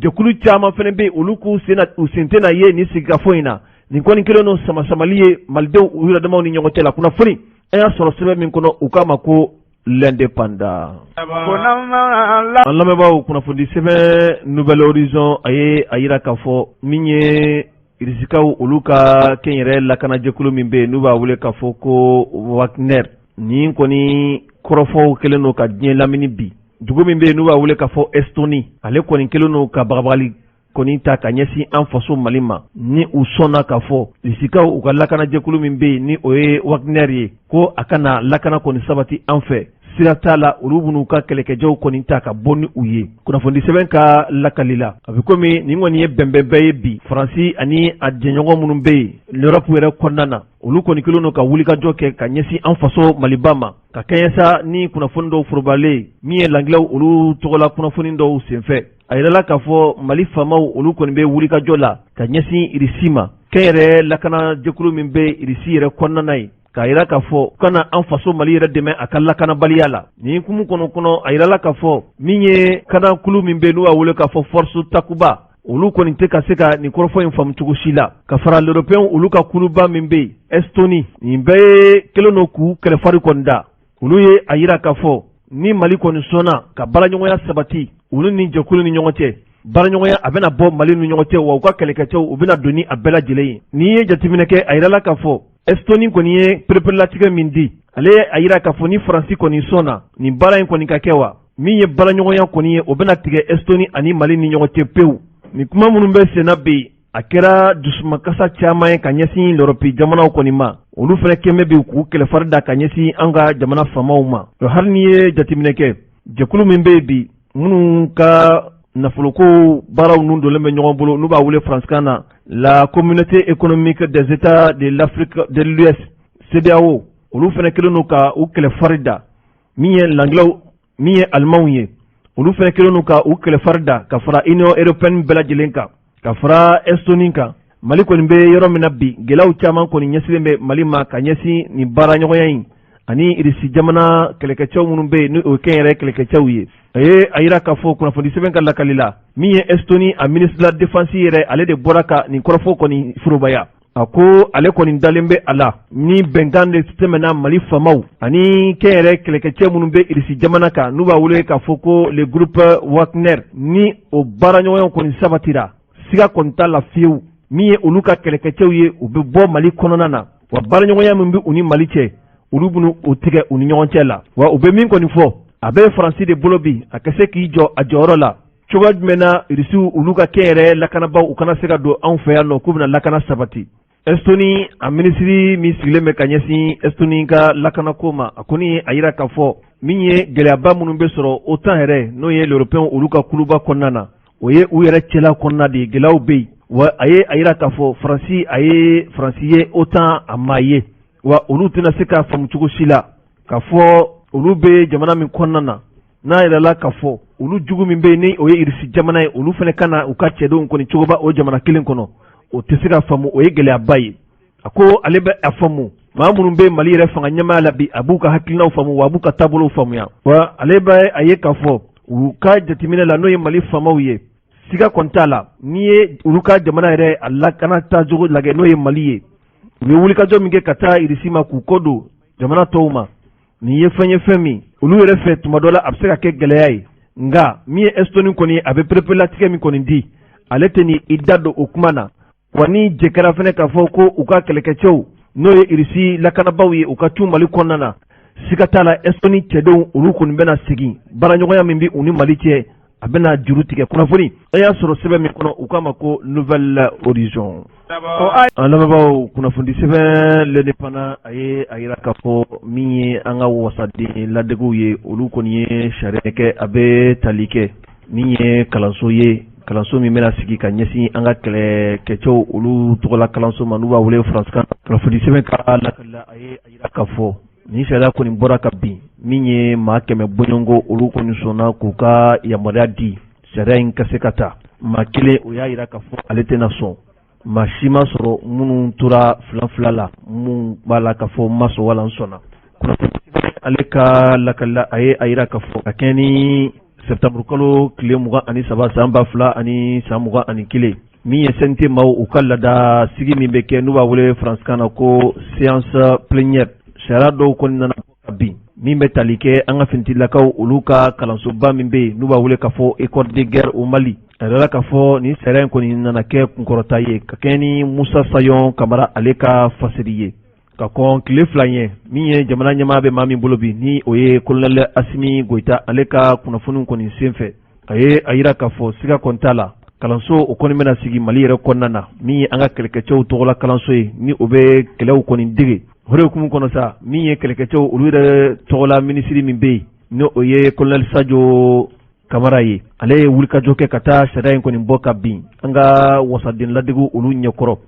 jɛkulu caman fana bɛ yen olu k'u sen tɛna ye nin sigikafɔ in na nin kɔni kelen don sama-samali ye malidenw u yɛrɛ damaw ni ɲɔgɔn cɛ la kunnafoni an y'a sɔrɔ sɛbɛn min kɔnɔ u k'a ma ko l'indépendant. An lamɛnbaaw kunnafoni sɛbɛn Nouvel Horizon a ye a yira k'a fɔ min ye irisikaw olu ka kɛnyɛrɛ lakanajɛkulu min bɛ yen n'u b'a wele k'a fɔ ko Wagner nin kɔni kɔrɔfɔw kelen don ka diɲɛ lamini bi dugu min bɛ yen n'u b'a wele k'a fɔ Estonie ale kɔni kelen don ka bagabagali kɔni ta ka ɲɛsin an faso Mali ma ni u sɔnna k'a fɔ irisikaw u ka lakanajɛkulu min bɛ yen ni o ye Wagner ye ko a kana lakana kɔni sabati an fɛ sira t'a la olu b'u ka kɛlɛkɛjɛw kɔni ta ka bɔ ni u ye kunnafoni sɛbɛn ka lakali la a bɛ komi nin kɔni ye bɛnbɛnbɛn ye bi Faransi ani a jɛɲɔgɔn minnu bɛ yen l'Europe yɛrɛ kɔnɔna na olu kɔni kelen don ka wulikajɔ kɛ ka ɲɛsin an faso Maliba ma ka kɛɲɛ sa ni kunnafoni dɔw forobalen min ye langilɛw olu tɔgɔla kunnafoni dɔw senfɛ a yirala k'a fɔ Mali faamaw olu kɔni bɛ wulikajɔ la ka ɲɛsin Irisi ma kɛnyɛrɛ lakanajɛkulu min bɛ Irisi yɛrɛ kɔnɔna ye k'a yira k'a fɔ kana an faso Mali yɛrɛ dɛmɛ a ka lakanabaliya la nin hukumu kɔnɔ a yirala k'a fɔ min ye kanakulu min bɛ n'u b'a wele k'a fɔ force takuba olu kɔni tɛ ka se ka nin kɔrɔfɔ in faamu cogo si la ka fara l'Européen olu ka kuluba min bɛ yen Estonie nin bɛɛ ye kelen don k'u kɛlɛfari kɔni da olu ye a yira k'a fɔ ni Mali kɔni sɔnna ka baaraɲɔgɔnya sabati olu ni jɛkulu ni ɲɔgɔn cɛ baaraɲɔgɔnya a bɛna bɔ Mali ni ɲɔgɔn cɛ wa u ka kɛlɛkɛcɛw u bɛna don ni a bɛɛ lajɛlen ye n'i ye jateminɛ kɛ a yirala k'a fɔ Estonie kɔni ye pereperelatigɛ min di ale a yira k'a fɔ ni Faransi kɔni sɔnna nin baara in kɔni ka kɛ wa min ye baaraɲɔgɔnya kɔni ye o bɛna tigɛ Estonie ani Mali ni ɲɔgɔn cɛ pewu nin kuma minnu bɛ senna bi a kɛra dusumakasa caman ye ka ɲɛsin l'Europe jamanaw kɔni ma olu fana kɛmɛ bi k'u kɛlɛfari da ka ɲɛsin an ka jamana faamaw ma hali n'i ye jateminɛ kɛ jɛkulu min bɛ yen bi minnu ka nafoloko baaraw ninnu donnen bɛ ɲɔgɔn bolo n'u b'a wele faransikan na la communauté économique des états de l'Afrique de l'Ouest CEDEAO olu fana kelen don ka u kɛlɛfari da min ye langilɛw min ye alimanw ye olu fana kelen don ka u kɛlɛfari da ka fara Union européenne bɛɛ lajɛlen kan ka fara Estonie kan Mali kɔni bɛ yɔrɔ min na bi gɛlɛyaw caman kɔni ɲɛsilen bɛ Mali ma ka ɲɛsin nin baaraɲɔgɔnya in ani Irisi jamana kɛlɛkɛcɛw minnu bɛ yen ni o kɛnyɛrɛ kɛlɛkɛcɛw ye a ye a yira k'a fɔ kunnafoni sɛbɛn ka lakali la min ye Estonie a ministre de la défense yɛrɛ ale de bɔra ka nin kɔrɔfɔ kɔni forobaya a ko ale kɔni dalen bɛ a la ni bɛnkan de tɛmɛna Mali faamaw ani kɛnyɛrɛ kɛlɛkɛcɛ minnu bɛ Irisi jamana kan n'u b'a wele k'a fɔ ko le groupe Wagner ni o baaraɲɔgɔnyaw kɔni sabatira siga kɔni t'a la fiyewu min ye olu ka kɛlɛkɛcɛw ye u bɛ bɔ Mali kɔnɔna na wa baaraɲɔgɔnya min bɛ u ni Mali cɛ olu bɛna o tigɛ u ni ɲɔgɔn cɛ la wa u bɛ min kɔni fɔ a bɛ Faransi de bolo bi a ka se k'i jɔ a jɔyɔrɔ la cogoya jumɛn na Irisiw olu ka kɛnyɛrɛ lakanabaw u kana se ka don anw fɛ yan nɔ k'u bɛna lakana sabati Estonie a minisiri min sigilen bɛ ka ɲɛsin Estonie ka lakanako ma a kɔni a yira k'a fɔ min ye gɛlɛyaba minnu bɛ sɔrɔ OTAN yɛrɛ n'o ye l'Européen olu ka kuluba kɔnɔna na o ye u yɛrɛ cɛla kɔnɔna de gɛlɛyaw bɛ yen wa a ye a yira k'a fɔ Faransi ye OTAN a maa ye wa olu tɛna se ka faamu cogo si la k'a fɔ olu bɛ jamana min kɔnɔna na n'a yɛrɛla k'a fɔ olu jugu min bɛ yen ni o ye irisi jamana ye olu fana ka na u ka cɛdenw kɔni cogoba o jamana kelen kɔnɔ o tɛ se ka faamu o ye gɛlɛyaba ye a ko ale bɛ a faamu maa minnu bɛ Mali yɛrɛ fanga ɲɛmaaya la bi a b'u ka hakilinaw faamu wa a b'u ka taabolow faamuya wa ale bɛ a ye k'a fɔ u ka jateminɛ la n'o ye Mali faamaw ye siga kɔni t'a la n'i ye olu ka jamana yɛrɛ a lakana taacogo lajɛ n'o ye Mali ye u ye wulikajɔ min kɛ ka taa irisi ma k'u kɔ don jamana tɔw ma nin ye fɛn min olu yɛrɛ fɛ tuma dɔ la a bɛ se ka kɛ gɛlɛya ye nka min ye Estoni kɔni a bɛ perepelatigɛ min kɔni di ale tɛ ni i da don o kuma na wa ni jɛ kɛra fana k'a fɔ ko u ka kɛlɛkɛcɛw n'o ye irisi lakanabaaw ye u ka tu Mali kɔnɔna na siga t'a la Estoni cɛdenw olu kɔni bɛna segin baaraɲɔgɔnya min bɛ u ni Mali cɛ a bɛna juru tigɛ kunnafoni a y'a sɔrɔ sɛbɛn min kɔnɔ u k'a ma ko Nouvelle Horizon an lamɛnbaaw kunnafoni sɛbɛn l'Indépendant a ye a yira k'a fɔ min ye an ka wasaden ladegew ye olu kɔni ye sariya kɛ a bɛ tali kɛ min ye kalanso ye kalanso min bɛna sigi ka ɲɛsin an ka kɛlɛkɛcɛw olu tɔgɔla kalanso ma n'u b'a wele faransikan kunnafoni sɛbɛn ka lakalila a ye a yira k'a fɔ ni sariya kɔni bɔra ka bin min ye maa 100 bɔɲɔgɔnko olu kɔni sɔnna k'u ka yamaruya di sariya in ka se ka ta maa 1 o y'a yira k'a fɔ ale tɛna sɔn maa si ma sɔrɔ minnu tora fila la mun b'a la k'a fɔ ma sɔn wala n sɔnna ale ka lakalila a ye a yira k'a fɔ a kɛ ni septembre kalo tile 23 san 2021 min ye CNT maaw u ka laada sigi min bɛ kɛ n'u b'a wele faransikan na ko séance plénière sariya dɔw kɔni nana ka bin min bɛ tali kɛ an ka finitigilakaw olu ka kalansoba min bɛ yen n'u b'a wele k'a fɔ école de guerre au Mali a yɛrɛla k'a fɔ nin sariya in kɔni nana kɛ kunkɔrɔta ye ka kɛ ni Musa Sayon Kamara ale ka fasiri ye ka kɔn tile 2 ye min ye jamana ɲɛmaa bɛ maa min bolo bi ni o ye colonel Asimi Goita ale ka kunnafoniw kɔni senfɛ a ye a yira k'a fɔ siga kɔni t'a la kalanso o kɔni bɛna sigi Mali yɛrɛ kɔnɔna na min ye an ka kɛlɛkɛcɛw tɔgɔla kalanso ye ni o bɛ kɛlɛw kɔni dege o de hukumu kɔnɔ sa min ye kɛlɛkɛcɛw olu yɛrɛ tɔgɔla minisiri min bɛ yen ni o ye colonel Sadio Kamara ye ale ye wulikajɔ kɛ ka taa sariya in kɔni bɔ ka bin an ka wasaden ladegu olu ɲɛkɔrɔ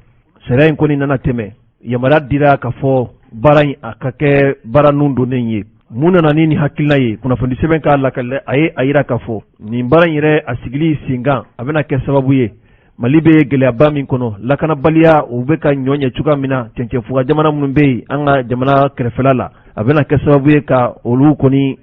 sariya in kɔni nana tɛmɛ yamaruya dira k'a fɔ baara in a ka kɛ baara nun donnen ye mun nana ni nin hakilina ye kunnafoni sɛbɛn k'a lakalile a ye a yira k'a fɔ nin baara in yɛrɛ a sigili senkan a bɛna kɛ sababu ye Mali bɛ gɛlɛyaba min kɔnɔ lakanabaliya u bɛ ka ɲɔ ɲɛ cogoya min na cɛncɛnfuga jamana minnu bɛ yen an ka jamana kɛrɛfɛla la a bɛna kɛ sababu ye ka olu kɔni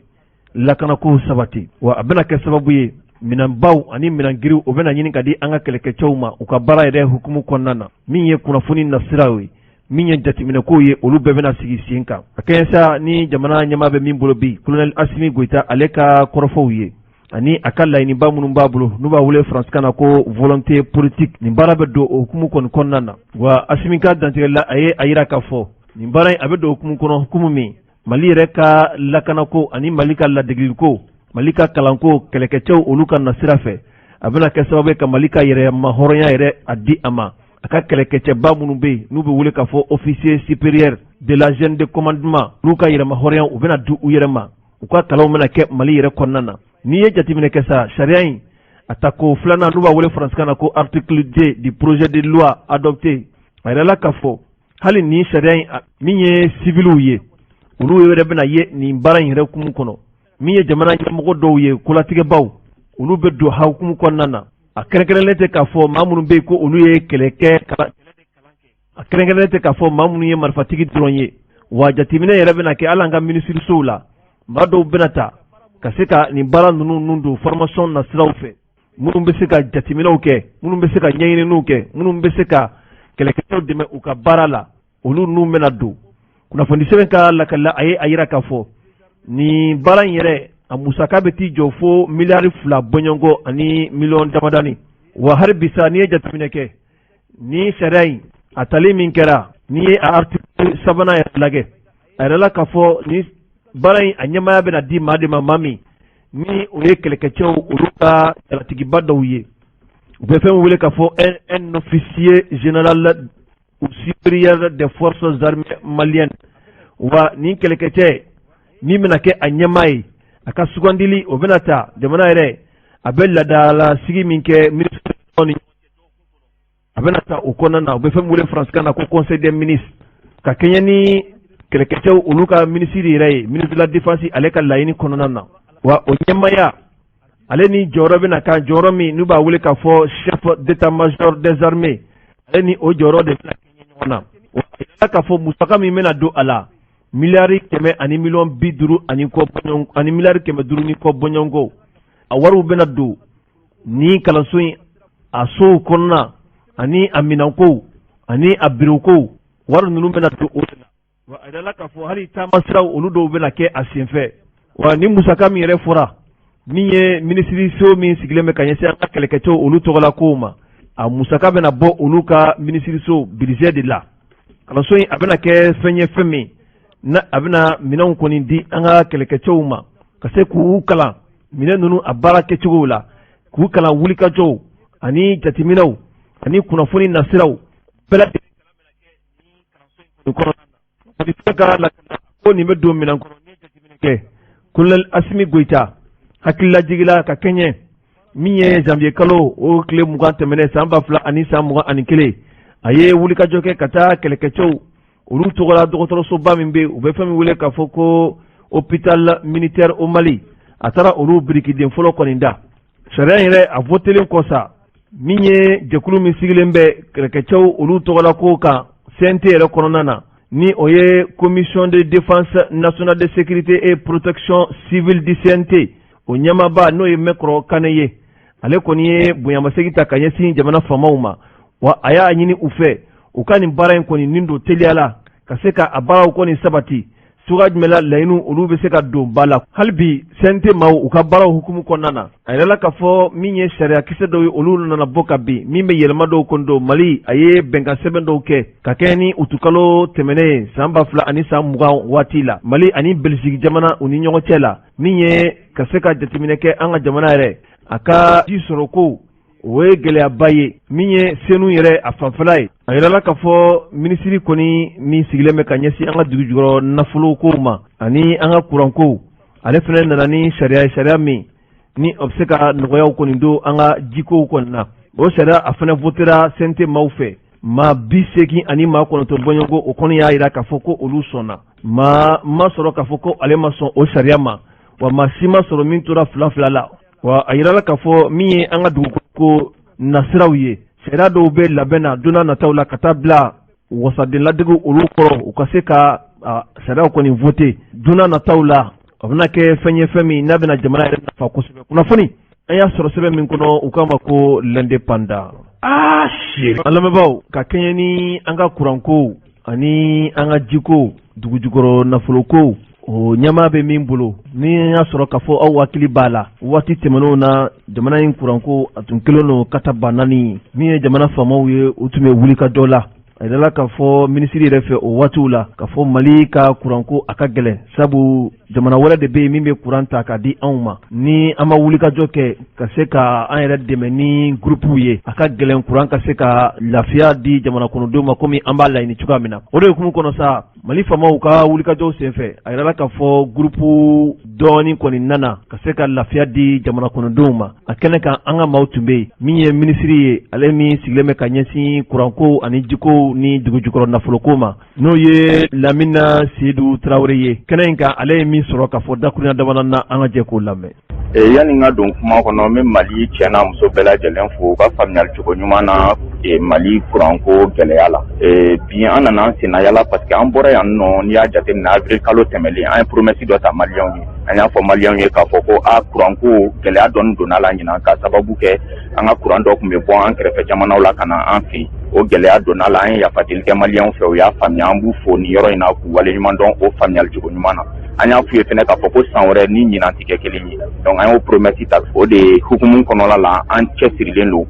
lakanako sabati wa a bɛna kɛ sababu ye minɛnbaw ani minɛngiriw o bɛna ɲini ka di an ka kɛlɛkɛcɛw ma u ka baara yɛrɛ hukumu kɔnɔna na min ye kunnafoni nasiraw ye min ye jateminɛkow ye olu bɛɛ bɛna sigi sen kan a kɛɲɛ sa ni jamana ɲɛmaa bɛ min bolo bi colonel Asimi Goita ale ka kɔrɔfɔw ye ani a ka laɲiniba minnu b'a bolo n'u b'a wele faransikan na ko volonté politique nin baara bɛ don o hukumu kɔni kɔnɔna na wa Asimi ka dantigɛla a ye a yira k'a fɔ nin baara in a bɛ don hukumu kɔnɔ hukumu min Mali yɛrɛ ka lakanako ani Mali ka ladegeliko Mali ka kalanko kɛlɛkɛcɛw olu ka nasira fɛ a bɛna kɛ sababu ye ka Mali ka yɛrɛma hɔrɔnya yɛrɛ a di a ma a ka kɛlɛkɛcɛba minnu bɛ yen n'u bɛ wele k'a fɔ officier supérieur de la chaîne de commandement n'u ka yɛrɛma hɔrɔnya u bɛna di u yɛrɛ ma u ka kalanw bɛna kɛ Mali yɛrɛ kɔnɔna na n'i ye jateminɛ kɛ sa sariya in a ta ko filanan n'u b'a wele faransikan na ko article 2 du projet de loi adopté a yɛrɛla k'a fɔ hali nin sariya in min ye civiliw ye olu yɛrɛ bɛna ye nin baara in yɛrɛ hukumu kɔnɔ min ye jamana ɲɛmɔgɔ dɔw ye kolatigɛbaw olu bɛ don hukumu kɔnɔna na a kɛrɛnkɛrɛnlen tɛ k'a fɔ maa minnu bɛ yen ko olu ye kɛlɛkɛ a kɛrɛnkɛrɛnlen tɛ k'a fɔ maa minnu ye marifatigi dɔrɔn ye wa jateminɛ yɛrɛ bɛna kɛ hali an ka minisirisow la maa dɔw bɛna ta ka se ka nin baara ninnu don formation na siraw fɛ minnu bɛ se ka jateminɛw kɛ minnu bɛ se ka ɲɛɲininiw kɛ minnu bɛ se ka kɛlɛkɛcɛw dɛmɛ u ka baara la olu ninnu bɛna don kunnafoni sɛbɛn ka lakalila a ye a yira k'a fɔ nin baara in yɛrɛ a musaka bɛ t'i jɔ fo miliyari 2 bɔɲɔgɔnko ani miliyɔn damadani wa hali bisa n'i ye jateminɛ kɛ ni sariya in a tali min kɛra n'i ye a article 3 yɛrɛ lajɛ a yɛrɛla k'a fɔ ni baara in a ɲɛmaaya bɛna di maa de ma maa min ni o ye kɛlɛkɛcɛw olu ka jalatigiba dɔw ye u bɛ fɛn wele k'a fɔ un officier général ou supérieur des forces armées maliennes wa nin kɛlɛkɛcɛ min bɛna kɛ a ɲɛmaa ye a ka sugandili o bɛna ta jamana yɛrɛ a bɛ ladala sigi min kɛ ministre a bɛna ta o kɔnɔna na u bɛ fɛn wele faransikan na ko conseil des ministres ka kɛɲɛ ni kɛlɛkɛcɛw olu ka minisiri yɛrɛ ye ministre de la défense ale ka laɲini kɔnɔna na wa o ɲɛmaya ale ni jɔyɔrɔ bɛna kan jɔyɔrɔ min n'u b'a wele k'a fɔ chef d'état-major des armées ale ni o jɔyɔrɔ de bɛna kɛ ɲɔgɔn na wa a yɛrɛ k'a fɔ musaka min bɛna don a la miliyari 100 ani miliyɔn 50 ani kɔ bɔɲɔgɔn ani miliyari 500 ni kɔ bɔɲɔgɔnko a wariw bɛna don ni kalanso in a sow kɔnɔna ani a minɛnkow ani a birokow wari ninnu bɛna don o de la wa a yɛrɛ k'a fɔ hali taama siraw olu dɔw bɛna kɛ a senfɛ wa ni musaka min yɛrɛ fɔra min ye minisiriso min sigilen bɛ ka ɲɛsin an ka kɛlɛkɛcɛw olu tɔgɔla kow ma a musaka bɛna bɔ olu ka minisiriso budget de la kalanso in a bɛna kɛ fɛn ye fɛn min na a bɛna minɛnw kɔni di an ka kɛlɛkɛcɛw ma ka se k'u kalan minɛn ninnu a baara kɛcogow la k'u kalan wulikajɔw ani jateminɛw ani kunnafoni nasiraw bɛɛ lajɛlen kɔnɔ ko nin bɛ don minɛn kɔnɔ ni jateminɛ kɛ Colonel Asimi Goita hakililajigila ka kɛɲɛ min ye janvier kalo o tile 20 tɛmɛnen san 2021 a ye wulikajɔ kɛ ka taa kɛlɛkɛcɛw olu tɔgɔla dɔgɔtɔrɔsoba min bɛ u bɛ fɛn min wele k'a fɔ ko hôpital militaire au Mali a taara olu birikiden fɔlɔ kɔni da sariya yɛrɛ a votelen kɔ sa min ye jɛkulu min sigilen bɛ kɛlɛkɛcɛw olu tɔgɔla ko kan CNT yɛrɛ kɔnɔna na ni o ye commission de défense nationale de sécurité et protection civile du CNT o ɲɛmaaba n'o ye Mɛkɔrɔ Kane ye ale kɔni ye bonyamasegin ta ka ɲɛsin jamana faamaw ma wa a y'a ɲini u fɛ u ka nin baara in kɔni nin don teliya la ka se ka a baaraw kɔni sabati suga jumɛn la laɲiniw olu bɛ se ka don ba la hali bi CNT maaw u ka baaraw hukumu kɔnɔna na a yɛrɛ la k'a fɔ min ye sariya kisɛ dɔw ye olu nana bɔ ka bin min bɛ yɛlɛma dɔw kɔni don Mali a ye bɛnkan sɛbɛn dɔw kɛ ka kɛ ni utukalo tɛmɛnen san 2000 ani san 20 waati la Mali ani Belgique jamana u ni ɲɔgɔn cɛ la min ye ka se ka jateminɛ kɛ an ka jamana yɛrɛ a ka ji sɔrɔ ko o ye gɛlɛyaba ye min ye senu yɛrɛ a fanfɛla ye a yɛrɛla k'a fɔ minisiri kɔni min sigilen bɛ ka ɲɛsin an ka dugu jukɔrɔ nafolo kow ma ani an ka kurankow ale fana nana ni sariya min ni o bɛ se ka nɔgɔyaw kɔni don an ka jikow kɔni na o sariya a fana votera CNT maaw fɛ maa 80 ani maa 9 bɔɲɔgɔnko o kɔni y'a jira k'a fɔ ko olu sɔnna maa ma sɔrɔ k'a fɔ ko ale ma sɔn o sariya ma wa maa si ma sɔrɔ min tora fila la wa a yirala k'a fɔ min ye an ka dugukolo nasiraw ye sariya dɔw bɛ labɛn na don n'a nataw la ka taa bila wasaden ladege olu kɔrɔ u ka se ka sariyaw kɔni voter don n'a nataw la a bɛna kɛ fɛn ye fɛn min n'a bɛna jamana yɛrɛ nafa kosɛbɛ kunnafoni an y'a sɔrɔ sɛbɛn min kɔnɔ u k'a ma ko l'indépendant an lamɛnbaaw ka kɛɲɛ ni an ka kuranko ani an ka jiko dugu jukɔrɔ nafoloko o ɲɛmaa bɛ min bolo ni y'a sɔrɔ k'a fɔ aw hakili b'a la waati tɛmɛnenw na jamana in kuranko a tun kɛlen don kataba 4 min ye jamana faamaw ye u tun bɛ wuli ka dɔ la a yɛrɛla k'a fɔ minisiri yɛrɛ fɛ o waatiw la k'a fɔ Mali ka kuranko a ka gɛlɛn sabu jamana wɛrɛ de bɛ yen min bɛ kuran ta k'a di anw ma ni an ma wulikajɔ kɛ ka se ka an yɛrɛ dɛmɛ ni gurupuw ye a ka gɛlɛn kuran ka se ka lafiya di jamana kɔnɔdenw ma komi an b'a laɲini cogoya min na o de hukumu kɔnɔ sa Mali faamaw ka wulikajɔw senfɛ a yɛrɛla k'a fɔ gurupu dɔɔni kɔni nana ka se ka lafiya di jamana kɔnɔdenw ma a kɛnɛ kan an ka maaw tun bɛ yen min ye minisiri ye ale min sigilen bɛ ka ɲɛsin kuranko ani jiko ni dugu jukɔrɔ nafoloko ma n'o ye Lamina Seydou Traoré ye kɛnɛ in kan ale ye min sɔrɔ k'a fɔ dakurunya damadɔ na an ka jɛ k'o lamɛn. Yani n ka don kuma kɔnɔ n bɛ Mali cɛ n'a muso bɛɛ lajɛlen fo u ka faamuyali cogo ɲuman na Mali kuranko gɛlɛya la bi an nana an senna yala parce que an bɔra yan nɔ n'i y'a jateminɛ avril kalo tɛmɛlen an ye promesse dɔ ta maliyɛnw ye an y'a fɔ maliyɛnw ye k'a fɔ ko kuranko gɛlɛya dɔɔni donna la ɲinan ka sababu kɛ an ka kuran dɔ tun bɛ bɔ an kɛrɛfɛ jamanaw la ka na an fɛ o gɛlɛya donna la an ye yafatili kɛ maliyɛnw fɛ u y'a faamuya an b'u fo nin yɔrɔ in na k'u waleɲuman dɔn o faamuyali cogo ɲuman na an y'a f'u ye fɛnɛ k'a fɔ ko san wɛrɛ ni ɲinan tɛ kɛ kelen ye donc an y'o promesse ta o de hukumu kɔnɔna la an cɛsirilen don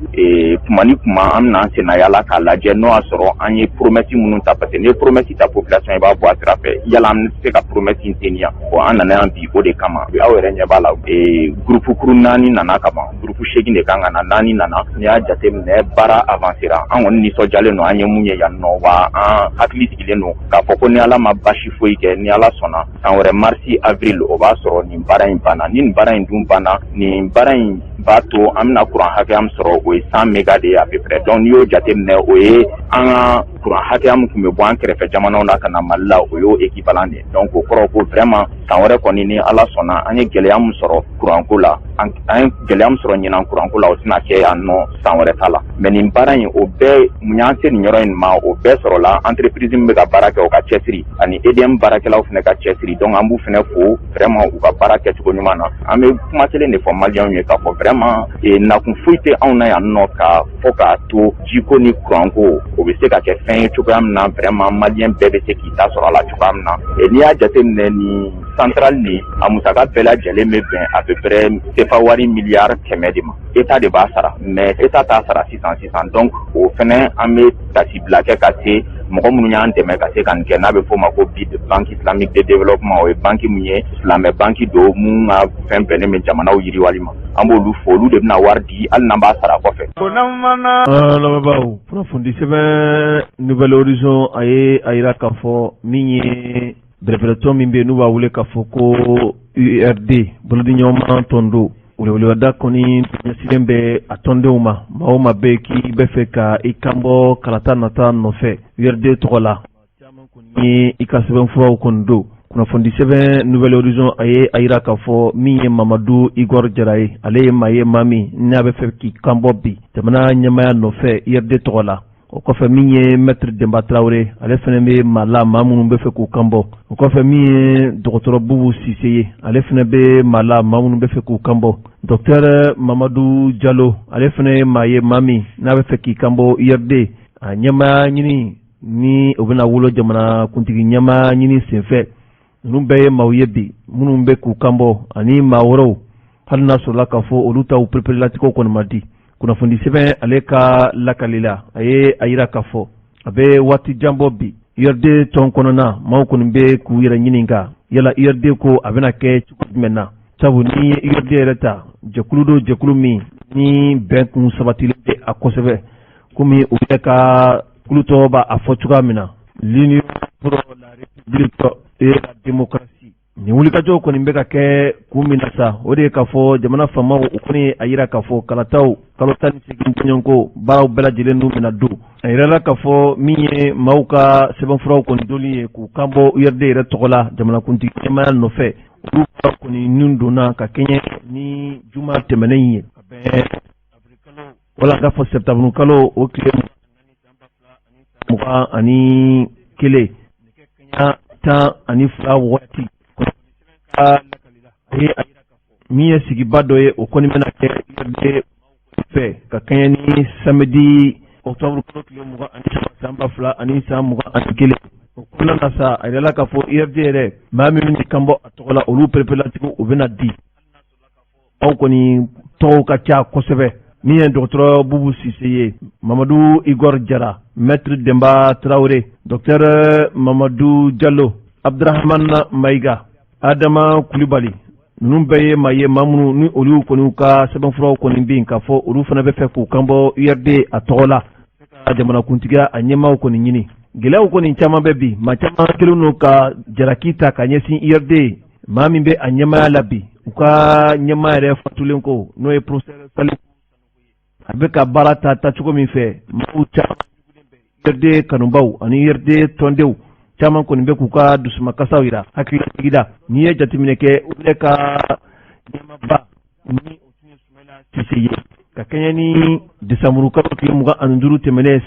kuma ni kuma an bɛna an senna yala k'a lajɛ n'o y'a sɔrɔ an ye promesse minnu ta parce que n'i ye promesse ta population i b'a bɔ a sira fɛ yala an bɛ se ka promesse in teniya bon an nana yan bi o de kama aw yɛrɛ ɲɛ b'a la groupe kuru 4 nana ka ban groupe 8 de kan ka na 4 nana n'i y'a jateminɛ baara avancera an kɔni nisɔndiyalen don an ye mun ye yan nɔ wa an hakili sigilen don k'a fɔ ko ni ala ma basi foyi kɛ ni ala sɔnna san wɛrɛ marsi avril o b'a sɔrɔ nin baara in banna ni nin baara in dun banna nin baara in b'a to an bɛna kuran hakɛ min sɔrɔ o ye 100 mégas de ye à peu près donc n'i y'o jateminɛ o ye an ka kuran hakɛya min tun bɛ bɔ an kɛrɛfɛ jamanaw na ka na Mali la o y'o équivalent de donc o kɔrɔ ko vraiment san wɛrɛ kɔni ni Ala sɔnna an ye gɛlɛya min sɔrɔ kuranko la an ye gɛlɛya min sɔrɔ ɲinan kuranko la o tɛna kɛ yan nɔ san wɛrɛ ta la mais nin baara in o bɛɛ mun y'an se nin yɔrɔ in ma o bɛɛ sɔrɔla entreprise min bɛ ka baara kɛ o ka cɛsiri ani EDM baarakɛlaw fana ka cɛsiri donc an b'u fana fo vraiment u ka baara kɛcogo ɲuman na an bɛ kuma kelen de fɔ maliyɛnw ye k'a fɔ vraiment nakun foyi tɛ anw na yan nɔ ka fɔ k'a to jiko ni kuranko o bɛ se ka kɛ fɛn ye cogoya min na vraiment maliyɛn bɛɛ bɛ se k'i ta sɔrɔ a la cogoya min na n'i y'a jateminɛ ni centrale ni a musaka bɛɛ lajɛlen bɛ bɛn à peu près CFA wari miliyari 100 de ma État de b'a sara mais État t'a sara sisan donc o fɛnɛ an bɛ tasibila kɛ ka se mɔgɔ minnu y'an dɛmɛ ka se ka nin kɛ n'a bɛ fɔ o ma ko BID Banque Islamique de Développement o ye banque min ye silamɛ banque do mun ka fɛn bɛnnen bɛ jamanaw yiriwali ma an b'olu fo olu de bɛna wari di hali n'an b'a sara kɔfɛ. lamɛnbaaw kunnafoni sɛbɛn Nouvel Horizon a ye a yira k'a fɔ min ye bɛrɛbɛrɛtɔn min bɛ yen n'u b'a wele k'a fɔ ko URD bolodiɲɔgɔnma tɔn don weleweleda kɔni ɲɛsilen bɛ a tɔndenw ma maa o maa bɛ k'i bɛ fɛ ka i kanbɔ kalata nata nɔfɛ URD tɔgɔ la caman kɔni ye i ka sɛbɛnfuraw kɔni don kunnafoni sɛbɛn Nouvel Horizon a ye a yira k'a fɔ min ye Mamadu Igor Jara ye ale ye maa ye maa min n'a bɛ fɛ k'i kanbɔ bi jamana ɲɛmaya nɔfɛ URD tɔgɔ la o kɔfɛ min ye Maître Demba Traoré ale fana bɛ maa la maa minnu bɛ fɛ k'u kanbɔ o kɔfɛ min ye Dɔgɔtɔrɔ Bubu Sise ye ale fana bɛ maa la maa minnu bɛ fɛ k'u kanbɔ Docteur Mamadou Diallo ale fana ye maa ye maa min n'a bɛ fɛ k'i kanbɔ URD a ɲɛmaya ɲini ni o bɛna wolo jamana kuntigi ɲɛmaya ɲini senfɛ ninnu bɛɛ ye maaw ye bi minnu bɛ k'u kanbɔ ani maa wɛrɛw hali n'a sɔrɔla k'a fɔ olu taw pereperelatigɛw kɔni ma di kunnafoni sɛbɛn ale ka lakali la a ye a yira k'a fɔ a bɛ waati jan bɔ bi URD tɔn kɔnɔna maaw kɔni bɛ k'u yɛrɛ ɲininka yala URD ko a bɛna kɛ cogo jumɛn na sabu ni ye URD yɛrɛ ta jɛkulu do jɛkulu min ni bɛn kun sabatilen tɛ a kosɛbɛ komi u yɛrɛ ka kulutɔ b'a a fɔ cogoya min na l'Union pour la République et la démocratie nin wulikajɔw kɔni bɛ ka kɛ kun min na sa o de ye k'a fɔ jamana faamaw u kɔni a yira k'a fɔ kalataw kalo 18 tɔɲɔgɔnko baaraw bɛɛ lajɛlen n'u bɛna don a yirala k'a fɔ min ye maaw ka sɛbɛnfuraw kɔni doli ye k'u kanbɔ URD yɛrɛ tɔgɔ la jamanakuntigi ɲɛmaya nɔfɛ olu fura kɔni nun donna ka kɛɲɛ ni juma tɛmɛnen ye ka bɛn wala k'a fɔ septembre kalo o tile 20 ani kelen nɛgɛ kanɲɛ 12 waati min ye sigiba dɔ ye o kɔni bɛna kɛ URD fɛ ka kɛɲɛ ni samedi octobre kalo tile 23 san 2021 o kɔnɔna na sa a yirala k'a fɔ URD yɛrɛ maa minnu bɛ kanbɔ a tɔgɔ la olu pereperelatigiw u bɛna di aw kɔni tɔgɔw ka ca kosɛbɛ min ye Dɔgɔtɔrɔ Bubu Sise ye Mamadou Igor Jara Maître Demba Traoré Docteur Mamadou Diallo Abdrahamane Maïga Adama Kulibali ninnu bɛɛ ye maa ye maa minnu ni olu kɔni ka sɛbɛnfuraw kɔni bɛ yen k'a fɔ olu fana bɛ fɛ k'u kanbɔ URD a tɔgɔ la ka jamanakuntigiya a ɲɛmaaw kɔni ɲini gɛlɛyaw kɔni caman bɛ bi maa caman kɛlen don ka jalaki ta ka ɲɛsin URD maa min bɛ a ɲɛmaaya la bi u ka ɲɛmaa yɛrɛ fatulen ko n'o ye professeur Salifu a bɛ ka baara ta cogo min fɛ maaw caman URD kanubaw ani URD tɔndenw caman kɔni bɛ k'u ka dusumakasaw yira hakilitigida n'i ye jateminɛ kɛ u bɛ ka ɲɛmaaba ni o tun ye Sumayila Sise ye ka kɛɲɛ ni desanburu kalo tile 25 tɛmɛnen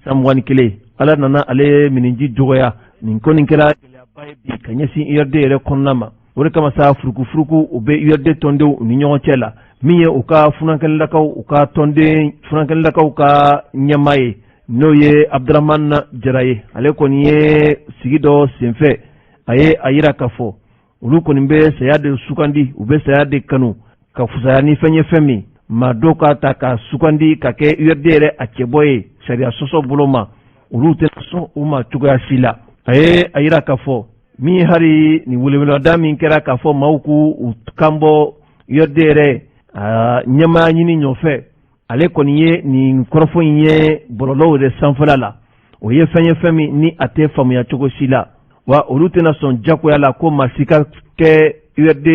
san 2021 ala nana ale miniji dɔgɔya nin kɔni kɛra gɛlɛyaba ye bi ka ɲɛsin URD yɛrɛ kɔnɔna ma o de kama sa furukufuruku u bɛ URD tɔndenw ni ɲɔgɔn cɛ la min ye u ka funankɛlilakaw u ka tɔnden funankɛlilakaw ka ɲɛmaa ye n'o ye Abdrahamane Jara ye ale kɔni ye sigi dɔ senfɛ a ye a yira k'a fɔ olu kɔni bɛ saya de sugandi u bɛ saya de kanu ka fusaya ni fɛn ye fɛn min maa dɔw ka ta ka sugandi ka kɛ URD yɛrɛ a cɛbɔ ye sariya sɔsɔ bolo ma olu tɛ sɔn u ma cogoya si la a ye a yira k'a fɔ min hari ni weleweleda min kɛra k'a fɔ maaw k'u kanbɔ URD yɛrɛ ɲɛmaa ɲini ɲɔfɛ ale kɔni ye nin kɔrɔfɔ in ye bɔlɔlɔw yɛrɛ sanfɛla la o ye fɛn ye fɛn min ni a tɛ faamuya cogo si la wa olu tɛna sɔn jagoya la ko maa si ka kɛ URD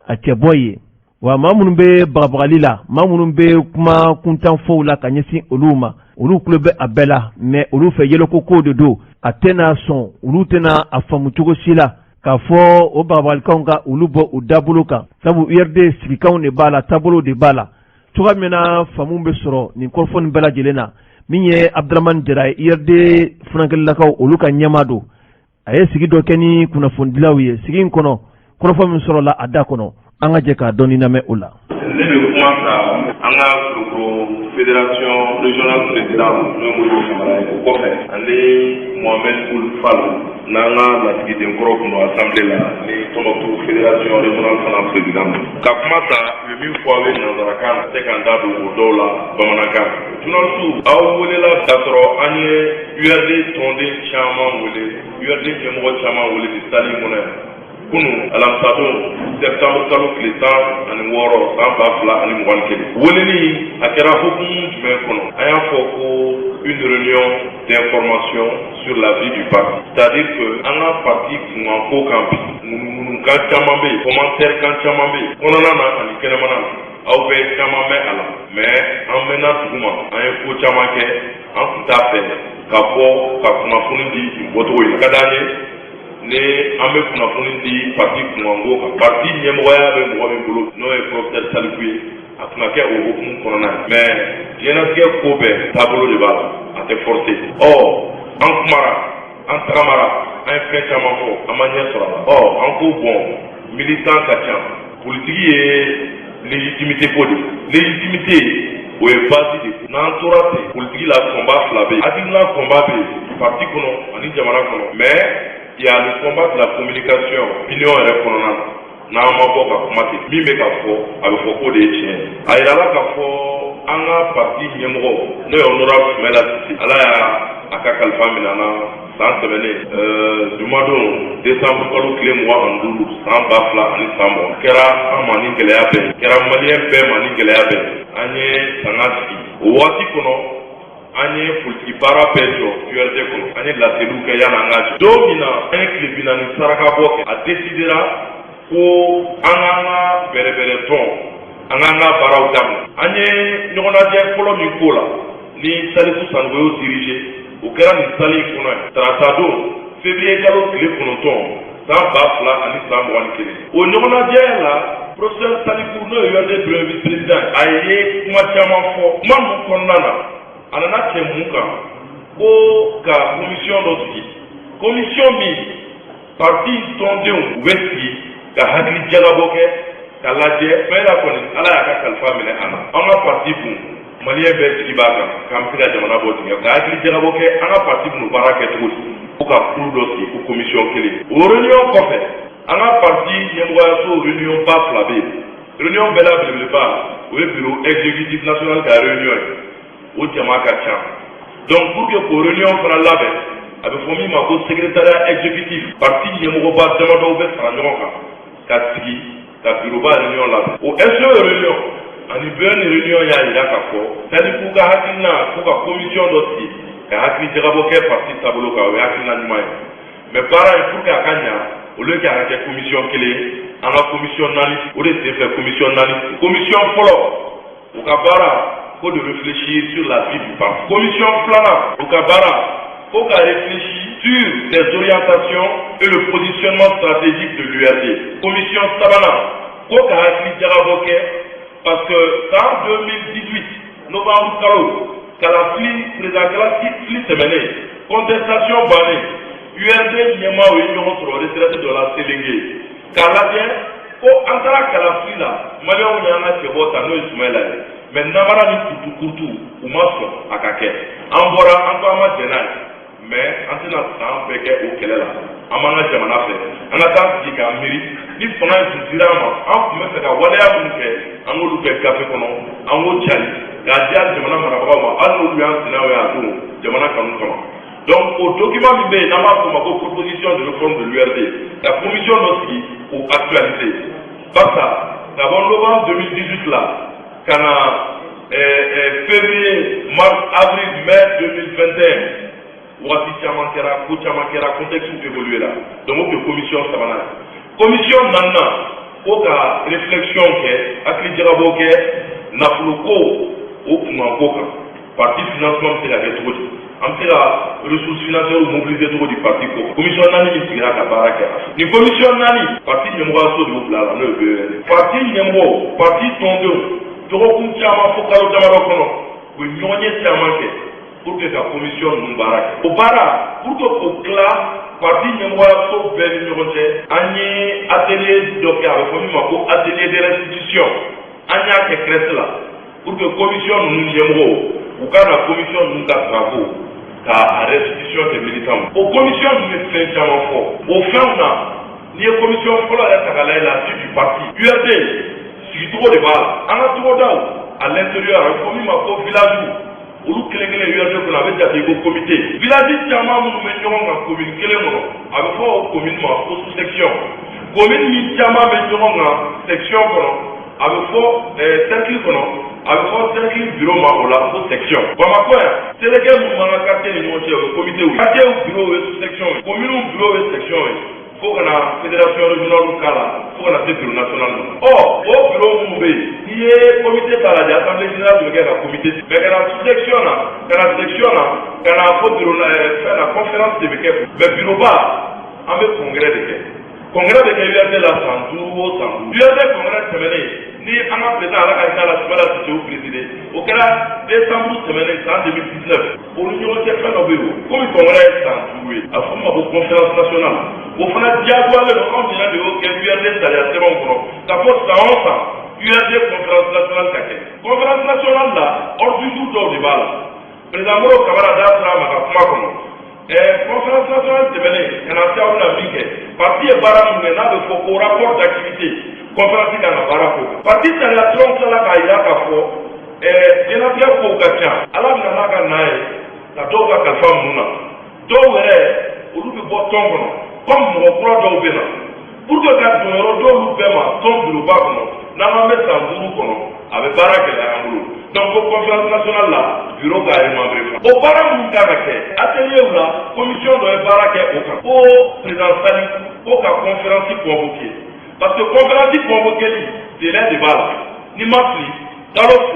a cɛbɔ ye wa maa minnu bɛ bagabagali la maa minnu bɛ kuma kuntan fɔw la ka ɲɛsin olu ma olu tulo bɛ a bɛɛ la mais olu fɛ yɛlɛko kow de don a tɛna sɔn olu tɛna a faamu cogo si la k'a fɔ o bagabagalikaw ka olu bɔ u dabolo kan sabu URD sigikanw de b'a la taabolo de b'a la cogoya min na faamu bɛ sɔrɔ nin kɔrɔfɔ nin bɛɛ lajɛlen na min ye Abdramane Jara ye URD funankɛlilakaw olu ka ɲɛmaa don a ye sigi dɔ kɛ ni kunnafonidilaw ye sigi in kɔnɔ kɔrɔfɔ min sɔrɔla a da kɔnɔ an ka jɛ ka dɔɔni lamɛn o la. Ne bɛ kuma ta an ka kulukoro fédération régionale président n'o ye Modibo Kamara ye o kɔfɛ ani Mohamed Ould Fall n'an ka lasigiden kɔrɔ kun don assemblée la ni Tɔnbukutu fédération régionale fana président ka kuma ta u ye min fɔ aw ye nanzarakan na tɛ ka n da don o dɔw la bamanankan journalistes aw welela k'a sɔrɔ an ye URD tɔnden caman wele URD ɲɛmɔgɔ caman wele ni salle in kɔnɔ yan kunun alamisadon septembre kalo tile 16 san 2021 weleli a kɛra hokumu jumɛn kɔnɔ an y'a fɔ ko une réunion d'information sur la vie du parti, c'est-à-dire que an ka parti kunkanko kan bi munumunukan caman bɛ yen commentaire kan caman bɛ yen kɔnɔna na ani kɛnɛmana na aw bɛ caman mɛn a la mais an mɛnna duguma an ye ko caman kɛ an tun t'a fɛ ka bɔ ka kunnafoni di nin bɔcogo in ka d'an ye ni an bɛ kunnafoni di parti kunkanko kan parti ɲɛmɔgɔya bɛ mɔgɔ min bolo n'o ye professeur Salifu ye a tun ka kɛ o hokumu kɔnɔna na mais diɲɛlatigɛ ko bɛɛ taabolo de b'a la a tɛ forcé an kumara an tagamara an ye fɛn caman fɔ an ma ɲɛ sɔrɔ a la an ko bon militant ka ca politiki ye légitimité ko de légitimité o ye base de n'an tora ten politiki la combat fila bɛ yen hakilina combat bɛ yen parti kɔnɔ ani jamana kɔnɔ mais il y a le combat de la communication opinion yɛrɛ kɔnɔna na n'an ma bɔ ka kuma ten min bɛ ka fɔ a bɛ fɔ ko de ye tiɲɛ a yirala k'a fɔ an ka parti ɲɛmɔgɔ n'o ye honorable Sumala Sise ala y'a ka kalifa minɛ an na san tɛmɛnen jumadon décembre kalo tile 25 san 2020 kɛra an ma ni gɛlɛya bɛɛ kɛra maliyɛn bɛɛ ma ni gɛlɛya bɛɛ an ye sanga sigi o waati kɔnɔ an ye politiki baara bɛɛ jɔ URD kɔnɔ an ye laseliw kɛ yanni an ka jɔ don min na an ye tile 40 saraka bɔ kɛ a décidera ko an k'an ka bɛrɛbɛrɛ tɔn an k'an ka baaraw daminɛ an ye ɲɔgɔnnajɛ fɔlɔ min k'o la ni Salifu Sanogo y'o dirigé o kɛra nin salle in kɔnɔ ye tarata don février kalo tile 9 san 2021 o ɲɔgɔnnajɛ la professeur Salifu n'o ye URD premier vice président a ye kuma caman fɔ kuma ninnu kɔnɔna na a nana cɛ mun kan ko ka commission dɔ sigi commission min parti tɔndenw u bɛ sigi ka hakili jagabɔ kɛ ka lajɛ fɛn la kɔni ala y'a ka kalifa minɛ an na an ka parti kun maliyɛn bɛɛ sigi b'a kan k'an bɛ se ka jamana bɔ dingɛ ka hakili jagabɔ kɛ an ka parti kun baara kɛ cogo di ko ka kuru dɔ sigi ko commission kelen o réunion kɔfɛ an ka parti ɲɛmɔgɔyaso réunion ba fila bɛ yen réunion bɛɛ la belebeleba o ye bureau exécutif national ka réunion ye o jama ka ca donc pour que k'o réunion fana labɛn a bɛ fɔ min ma ko secrétariat exécutif parti ɲɛmɔgɔba damadɔw bɛ fara ɲɔgɔn kan ka sigi ka bureau ba réunion labɛn o SO réunion ani bɛɛ ni réunion y'a yira k'a fɔ c'est-à-dire k'u ka hakilina k'u ka commission dɔ sigi ka hakili jagabɔ kɛ parti taabolo kan o ye hakilina ɲuman ye mais baara in pour que a ka ɲa au lieu que a ka kɛ commission kelen an ka commission naani o de sen fɛ commission naani commission fɔlɔ u ka baara faut de réfléchir sur la vie du parti. Commission filanan u ka baara faut qu'à réfléchir sur les orientations et le positionnement stratégique de l'URD. Commission sabanan faut qu'à hakili jagabɔ kɛ parce que en 2018 novembre kalo kalafili président kalafili tɛmɛnen contestation bannen URD ɲɛmaaw ye ɲɔgɔn sɔrɔ retraite dɔ la Selenge k'a lajɛ ko an taara kalafili la maliyɛnw y'an ka cɛbɔ ta n'o ye Sumala ye mais namara ni kutu u ma sɔn a ka kɛ an bɔra an ko an ma jɛn n'a ye mais an tɛna san bɛɛ kɛ o kɛlɛ la an b'an ka jamana fɛ an ka taa sigi k'an miiri ni fanga in tun dira an ma an tun bɛ fɛ ka waleya minnu kɛ an k'olu kɛ gafe kɔnɔ an k'o cari k'a di hali jamana marabagaw ma hali n'olu y'an sinaw ye a don jamana kanu kama donc o document min bɛ yen n'an b'a fɔ o ma ko proposition de réforme de l'URD ka commission dɔ sigi k'o actualiser barisa ka bɔ novembre 2018 la ka na février mars avril mai 2021 waati caman kɛra ko caman kɛra contexte évolué la donc o tun ye commission sabanan commission naaninan ko ka réflexion kɛ hakili jagabɔ kɛ nafolo ko o kunkan ko kan parti financement bɛ se ka kɛ cogo di an bɛ se ka ressources financières mobiliser cogo di parti ko commission 4 min sigira ka baara kɛ ni commission 4 parti ɲɛmɔgɔyaso de y'o bila la n'o ye BEN parti ɲɛmɔgɔ parti tɔndenw dɔgɔkun caman fo kalo damadɔ kɔnɔ u ye ɲɔgɔn ye caman kɛ pour que ka commission ninnu baara kɛ o baara pour que o tila parti ɲɛmɔgɔyaso bɛɛ ni ɲɔgɔn cɛ an ye atelier dɔ kɛ a bɛ fɔ min ma ko atelier de restitution an y'a kɛ CRES la pour que commission ninnu ɲɛmɔgɔw u ka na commission ninnu ka travaux ka restitution kɛ militants o commission ninnu ye fɛn caman fɔ o fɛnw na n'i ye commission fɔlɔ yɛrɛ ta ka lajɛ la suite du parti URD sigicogo de b'a la an ka togodaw à l'intérieur a bɛ fɔ min ma ko village olu kelen kelen URD kɔnɔ a bɛ jate ko comité village caman minnu bɛ ɲɔgɔn kan commune kelen kɔnɔ a bɛ fɔ o commune ma ko sous section commune min caman bɛ ɲɔgɔn kan section kɔnɔ a bɛ fɔ cercle kɔnɔ a bɛ fɔ cercle bureau ma o la ko section Bamakɔ yan seleke minnu b'an ka quartier ni ɲɔgɔn cɛ o ye comité ye quartier bureau ye sous section ye commune bureau ye section ye fo ka na fédération régionale k'a la fo ka na se bureau national ma o bureau minnu bɛ yen n'i ye comité ta lajɛ assemblée générale de kɛ ka comité mais ka na sous section na ka na section na ka na fo bureau fɛn na conférence de bɛ kɛ mais bureau ba an bɛ congrès de kɛ congrès bɛ kɛ URD la san 5 o san 5 URD congrès tɛmɛnen ni an ka président ala ka hinɛ la Sumala Sise o président o kɛra décembre tɛmɛnen san 2019 o ni ɲɔgɔn cɛ fɛn dɔ bɛ yen komi congrès ye san 5 ye a fɔ ma ko conférence nationale o fana diyagoyalen don anw yɛrɛ de y'o kɛ URD sariya sɛbɛnw kɔnɔ ka fɔ san o san URD conférence nationale ka kɛ conférence nationale la ordre du jour dɔw de b'a la président Moro Kamara da sera a ma ka kuma kɔnɔ conférence nationale tɛmɛnen ka na se aw bɛna min kɛ parti ye baara min kɛ n'a bɛ fɔ ko rapport d'activité conférence kan ka baara ko parti sariya sɛbɛnw tilala k'a yira k'a fɔ diɲɛlatigɛ kow ka ca ala bɛna n'a ka na ye ka dɔw ka kalifa ninnu na dɔw yɛrɛ olu bɛ bɔ tɔn kɔnɔ comme mɔgɔ kura dɔw bɛ na pour que ka jɔyɔrɔ dɔwolu bɛɛ ma tɔn bureauba kɔnɔ n'an k'an bɛ san 5 kɔnɔ a bɛ baara gɛlɛya an bolo donc ko conférence nationale la bureau ka remembré o baara minnu kan ka kɛ atelier la commission dɔ ye baara kɛ o kan ko président Sani ko ka conférence convoqué parce que conférence convoqué délai de b'a la ni ma fili kalo 2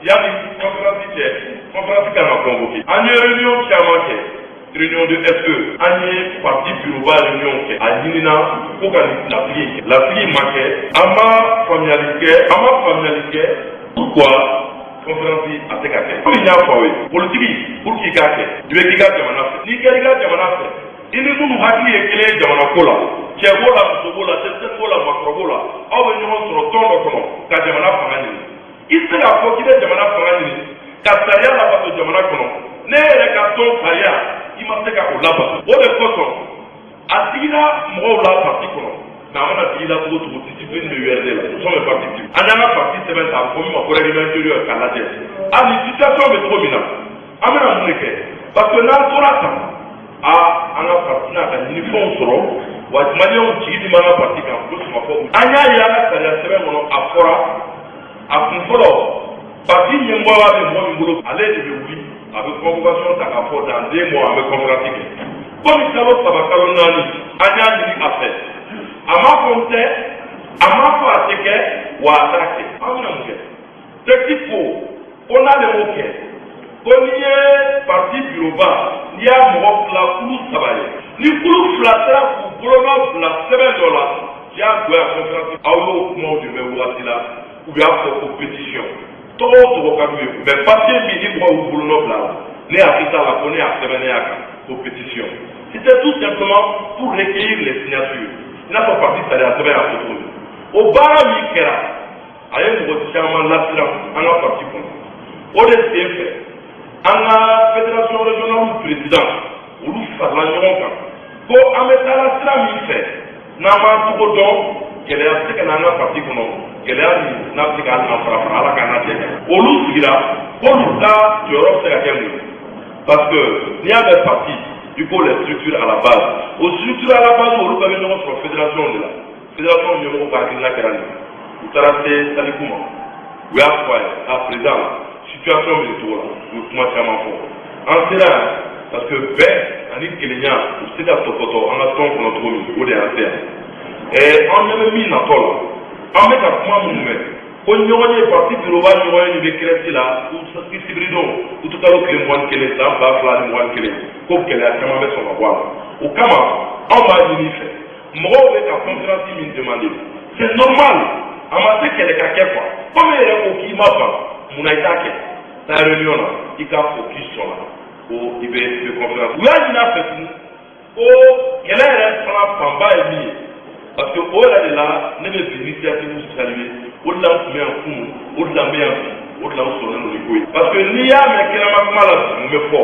yanni conférence cɛ conférence kan ka convoqué an ye réunion caman kɛ réunion de SE an ye parti bureau ba réunion kɛ a ɲinina ko ka lasigi ma kɛ an ma faamuyali kɛ pourquoi conférence a tɛ ka kɛ komi n y'a fɔ aw ye politique pour k'i k'a kɛ i bɛ k'i ka jamana fɛ n'i kɛra i ka jamana fɛ i ni minnu hakili ye kelen ye jamana ko la cɛ b'o la muso b'o la denmisɛnnin b'o la maakɔrɔ b'o la aw bɛ ɲɔgɔn sɔrɔ tɔn dɔ kɔnɔ ka jamana fanga ɲini i tɛ se k'a fɔ k'i bɛ jamana fanga ɲini ka sariya labato jamana kɔnɔ ne yɛrɛ ka tɔn sariya i ma se ka o labato o de kosɔn a digira mɔgɔw la parti kɔnɔ mais a mana digi la cogo cogo discipline bɛ URD la nous sommes parti pris an y'an ka parti sɛbɛn ta a bɛ fɔ min ma ko règlement intérieur k'a lajɛ hali situation bɛ cogo min na an bɛna mun de kɛ parce que n'an tora tan an ka parti n'a ka ɲinifɛnw sɔrɔ wa maliyɛnw jigi di man ka parti kan o suma fɔ an y'a ye an ka sariya sɛbɛn kɔnɔ a fɔra a kun fɔlɔ parti ɲɛmɔgɔya bɛ mɔgɔ min bolo ale de bɛ wuli a bɛ convocation ta k'a fɔ dans 2 mois an bɛ conférence kɛ komi kalo 3 kalo 4 an y'a ɲini a fɛ a m'a fɔ n tɛ a m'a fɔ a tɛ kɛ wa a t'a kɛ an bɛna mun kɛ texte ko n'ale m'o kɛ ko n'i ye parti bureau ba n'i y'a mɔgɔ fila kulu 3 ye ni kulu 2 sera k'u bolonɔ bila sɛbɛn dɔ la diyagoya conférence aw y'o kumaw de mɛn waati la u y'a fɔ ko pétition tɔgɔ o tɔgɔ ka d'u ye mais papier min ni mɔgɔw y'u bolonɔ bila la ne hakili t'a la ko ne y'a sɛbɛnnenya kan ko pétition c'était tout simplement pour recueillir les signatures i n'a fɔ parti sariya sɛbɛn y'a fɔ cogo min o baara min kɛra a ye mɔgɔ caman lasiran an ka parti kɔnɔ o de sen fɛ an ka fédération régionale président olu farala ɲɔgɔn kan ko an bɛ taa sira min fɛ n'an b'an cogo dɔn gɛlɛya tɛ se ka na an ka parti kɔnɔ gɛlɛya min n'a bɛ se ka an fara ala k'an na cɛ olu sigira k'olu ka jɔyɔrɔ bɛ se ka kɛ mun ye parce que n'i y'a mɛn parti il faut les structures à la base o structure à la base olu bɛɛ bɛ ɲɔgɔn sɔrɔ fédération de la fédération ɲɛmɔgɔ ka hakilina kɛra nin u taara se Saliku ma u y'a fɔ a ye a président situation bɛ nin cogo la u ye kuma caman fɔ an sera yan parce que bɛɛ ani kelenya u bɛ se ka tɔpɔtɔ an ka tɔn kɔnɔ cogo min o de y'an se yan an ɲɛ bɛ min natɔ la an bɛ ka kuma minnu mɛn ko ɲɔgɔn ye parti biroba ɲɔgɔn ye nin bɛ kɛrɛsi la u sibiridon u tɛ taa o tile 21 san 2021 ko gɛlɛya caman bɛ sɔn ka bɔ a la o kama anw b'a ɲini fɛ mɔgɔw bɛ ka conférence min demander c'est normal a ma se kɛlɛ ka kɛ quoi comme e yɛrɛ ko k'i ma ban munna i t'a kɛ taa réunion na i k'a fɔ k'i sɔnna ko i bɛ conférence u y'a ɲini a fɛ tuguni ko kɛlɛ yɛrɛ fana fanba ye min ye parce que o yɛrɛ de la ne bɛ bi initiative saluer o de la n tun bɛ yan kunun o de la n bɛ yan bi o de la n sɔnnen don ni ko ye parce que n'i y'a mɛn kɛnɛma kuma la mun bɛ fɔ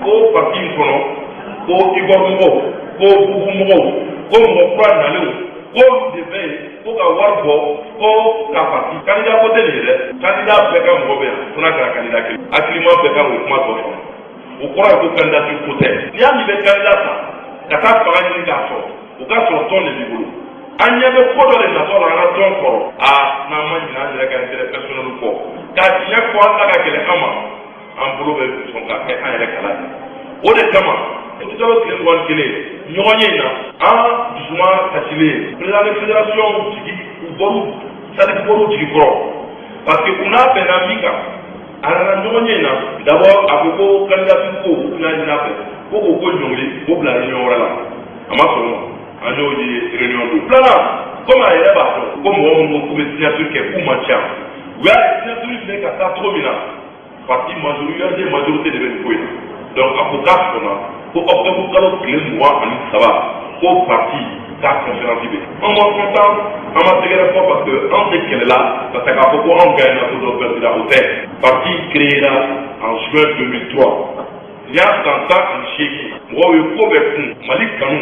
ko parti in kɔnɔ ko Ivoire mɔgɔw ko Bugu mɔgɔw ko mɔgɔ kura nalenw ko de bɛ yen ko ka wari bɔ ko ka parti candidat ko tɛ nin ye dɛ candidat bɛɛ ka mɔgɔ bɛ yan fo n'a kɛra candidat kelen hakilima bɛɛ ka o kuma tɔ fɔ o kɔrɔ ye ko candidature ko tɛ n'i y'a min bɛ candidat ta ka taa fanga ɲini k'a sɔrɔ o ka sɔrɔ tɔn de b'i bolo an ɲɛ bɛ ko dɔ de natɔ la an ka tɔn kɔrɔ n'an ma ɲinɛ an yɛrɛ ka intérêt personnel kɔ k'a tiɲɛ fɔ an ta ka gɛlɛn an ma an bolo bɛ sɔn k'a kɛ an yɛrɛ kala ye o de kama tutalo tile 21 ɲɔgɔn ye in na an dusuma kasilen président de fédération jigi u bɔr'u jigi kɔrɔ parce que u n'a bɛnna min kan a nana ɲɔgɔn ye in na d'abord a ko ko candidature ko u n'a ɲin'a fɛ ko k'o ko ɲɔngiri k'o bila réunion wɛrɛ la a ma sɔn o ma an y'o ye réunion don filanan comme a yɛrɛ b'a dɔn ko mɔgɔ minnu k'u bɛ signature kɛ k'u man ca u y'a ye signature filɛ ka taa cogo min na parti majorité de bɛ nin ko in na donc a ko k'a sɔnna ko octobre kalo tile 23 ko parti k'a conférence bɛ an b'a content an ma tɛgɛrɛ fɔ parce que an tɛ kɛlɛ la parce que k'a fɔ ko anw gagnera ko dɔ perdra o tɛ parti créera en juin 2003 il y a 108 mɔgɔw ye ko bɛɛ kun Mali kanu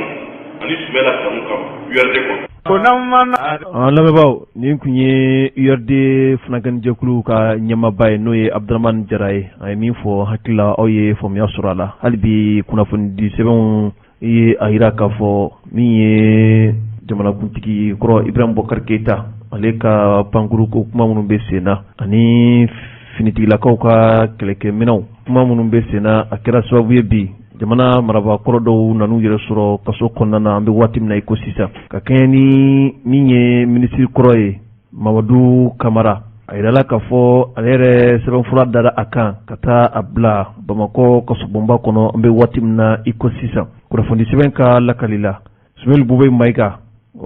ani Sumɛla kanu kama URD kɔnɔ. lamɛnbaaw nin kun ye URD funankɛni jɛkulu ka ɲɛmaaba ye n'o ye Abdramane Jara ye a ye min fɔ hakilila aw ye faamuya sɔrɔ a la hali bi kunnafoni di sɛbɛnw ye a yira k'a fɔ min ye jamanakuntigi kɔrɔ Ibrahim Bokar Keita ale ka pankuru ko kuma minnu bɛ sen na ani finitigilakaw ka kɛlɛkɛminɛnw kuma minnu bɛ sen na a kɛra sababu ye bi jamana marabakɔrɔ dɔw nan'u yɛrɛ sɔrɔ kaso kɔnɔna na an bɛ waati min na i ko sisan ka kɛɲɛ ni min ye minisiri kɔrɔ ye Mamadu Kamara a yirala k'a fɔ ale yɛrɛ sɛbɛnfura dara a kan ka taa a bila Bamakɔ kasobonba kɔnɔ an bɛ waati min na i ko sisan kunnafoni sɛbɛn ka lakali la Sumeli Bube Mayiga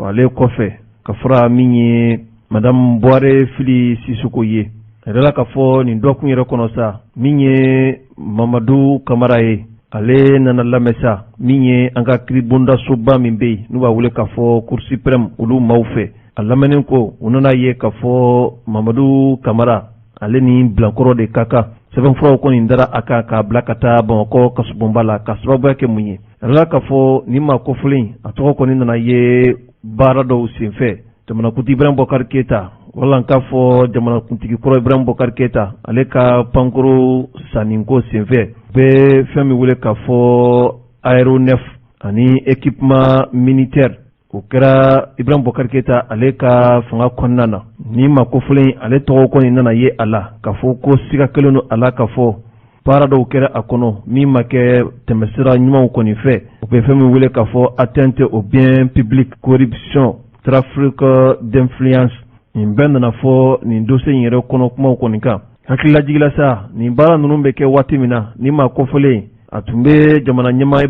ale kɔfɛ ka fara min ye Madame Buhare Fili Sisoko ye a yirala k'a fɔ nin dɔkun yɛrɛ kɔnɔ sa min ye Mamadu Kamara ye ale nana lamɛsa min ye an ka kiribondasoba min bɛ yen n'u b'a wele k'a fɔ Cour suprême olu maaw fɛ a lamɛnnen ko u nana ye k'a fɔ Mamadu Kamara ale ni bilankɔrɔ de ka kan sɛbɛnfuraw kɔni dara a kan k'a bila ka taa Bamakɔ kasobonba la ka sababuya kɛ mun ye a yɛrɛ k'a fɔ nin maa kɔfɔlen a tɔgɔ kɔni nana ye baara dɔw senfɛ jamanakuntigi Ibrahim Bokar Keita wala k'a fɔ jamanakuntigi kɔrɔ Ibrahim Bokar Keita ale ka pankoro saninko senfɛ bɛ fɛn min wele k'a fɔ aéronef ani équipement militaire o kɛra Ibrahim Bokar Keita ale ka fanga kɔnɔna na ni ma kofɔlen ale tɔgɔ kɔni nana ye a la k'a fɔ ko siga kelen don a la k'a fɔ baara dɔw kɛra a kɔnɔ min ma kɛ tɛmɛsira ɲumanw kɔni fɛ o bɛ fɛn min wele k'a fɔ atteinte au bien public corruption trafic d'influence nin bɛɛ nana fɔ nin dossier in yɛrɛ kɔnɔ kumaw kɔni kan hakililajigila sa nin baara ninnu bɛ kɛ waati min na ni ma kɔfɔlen a tun bɛ jamana ɲɛmaa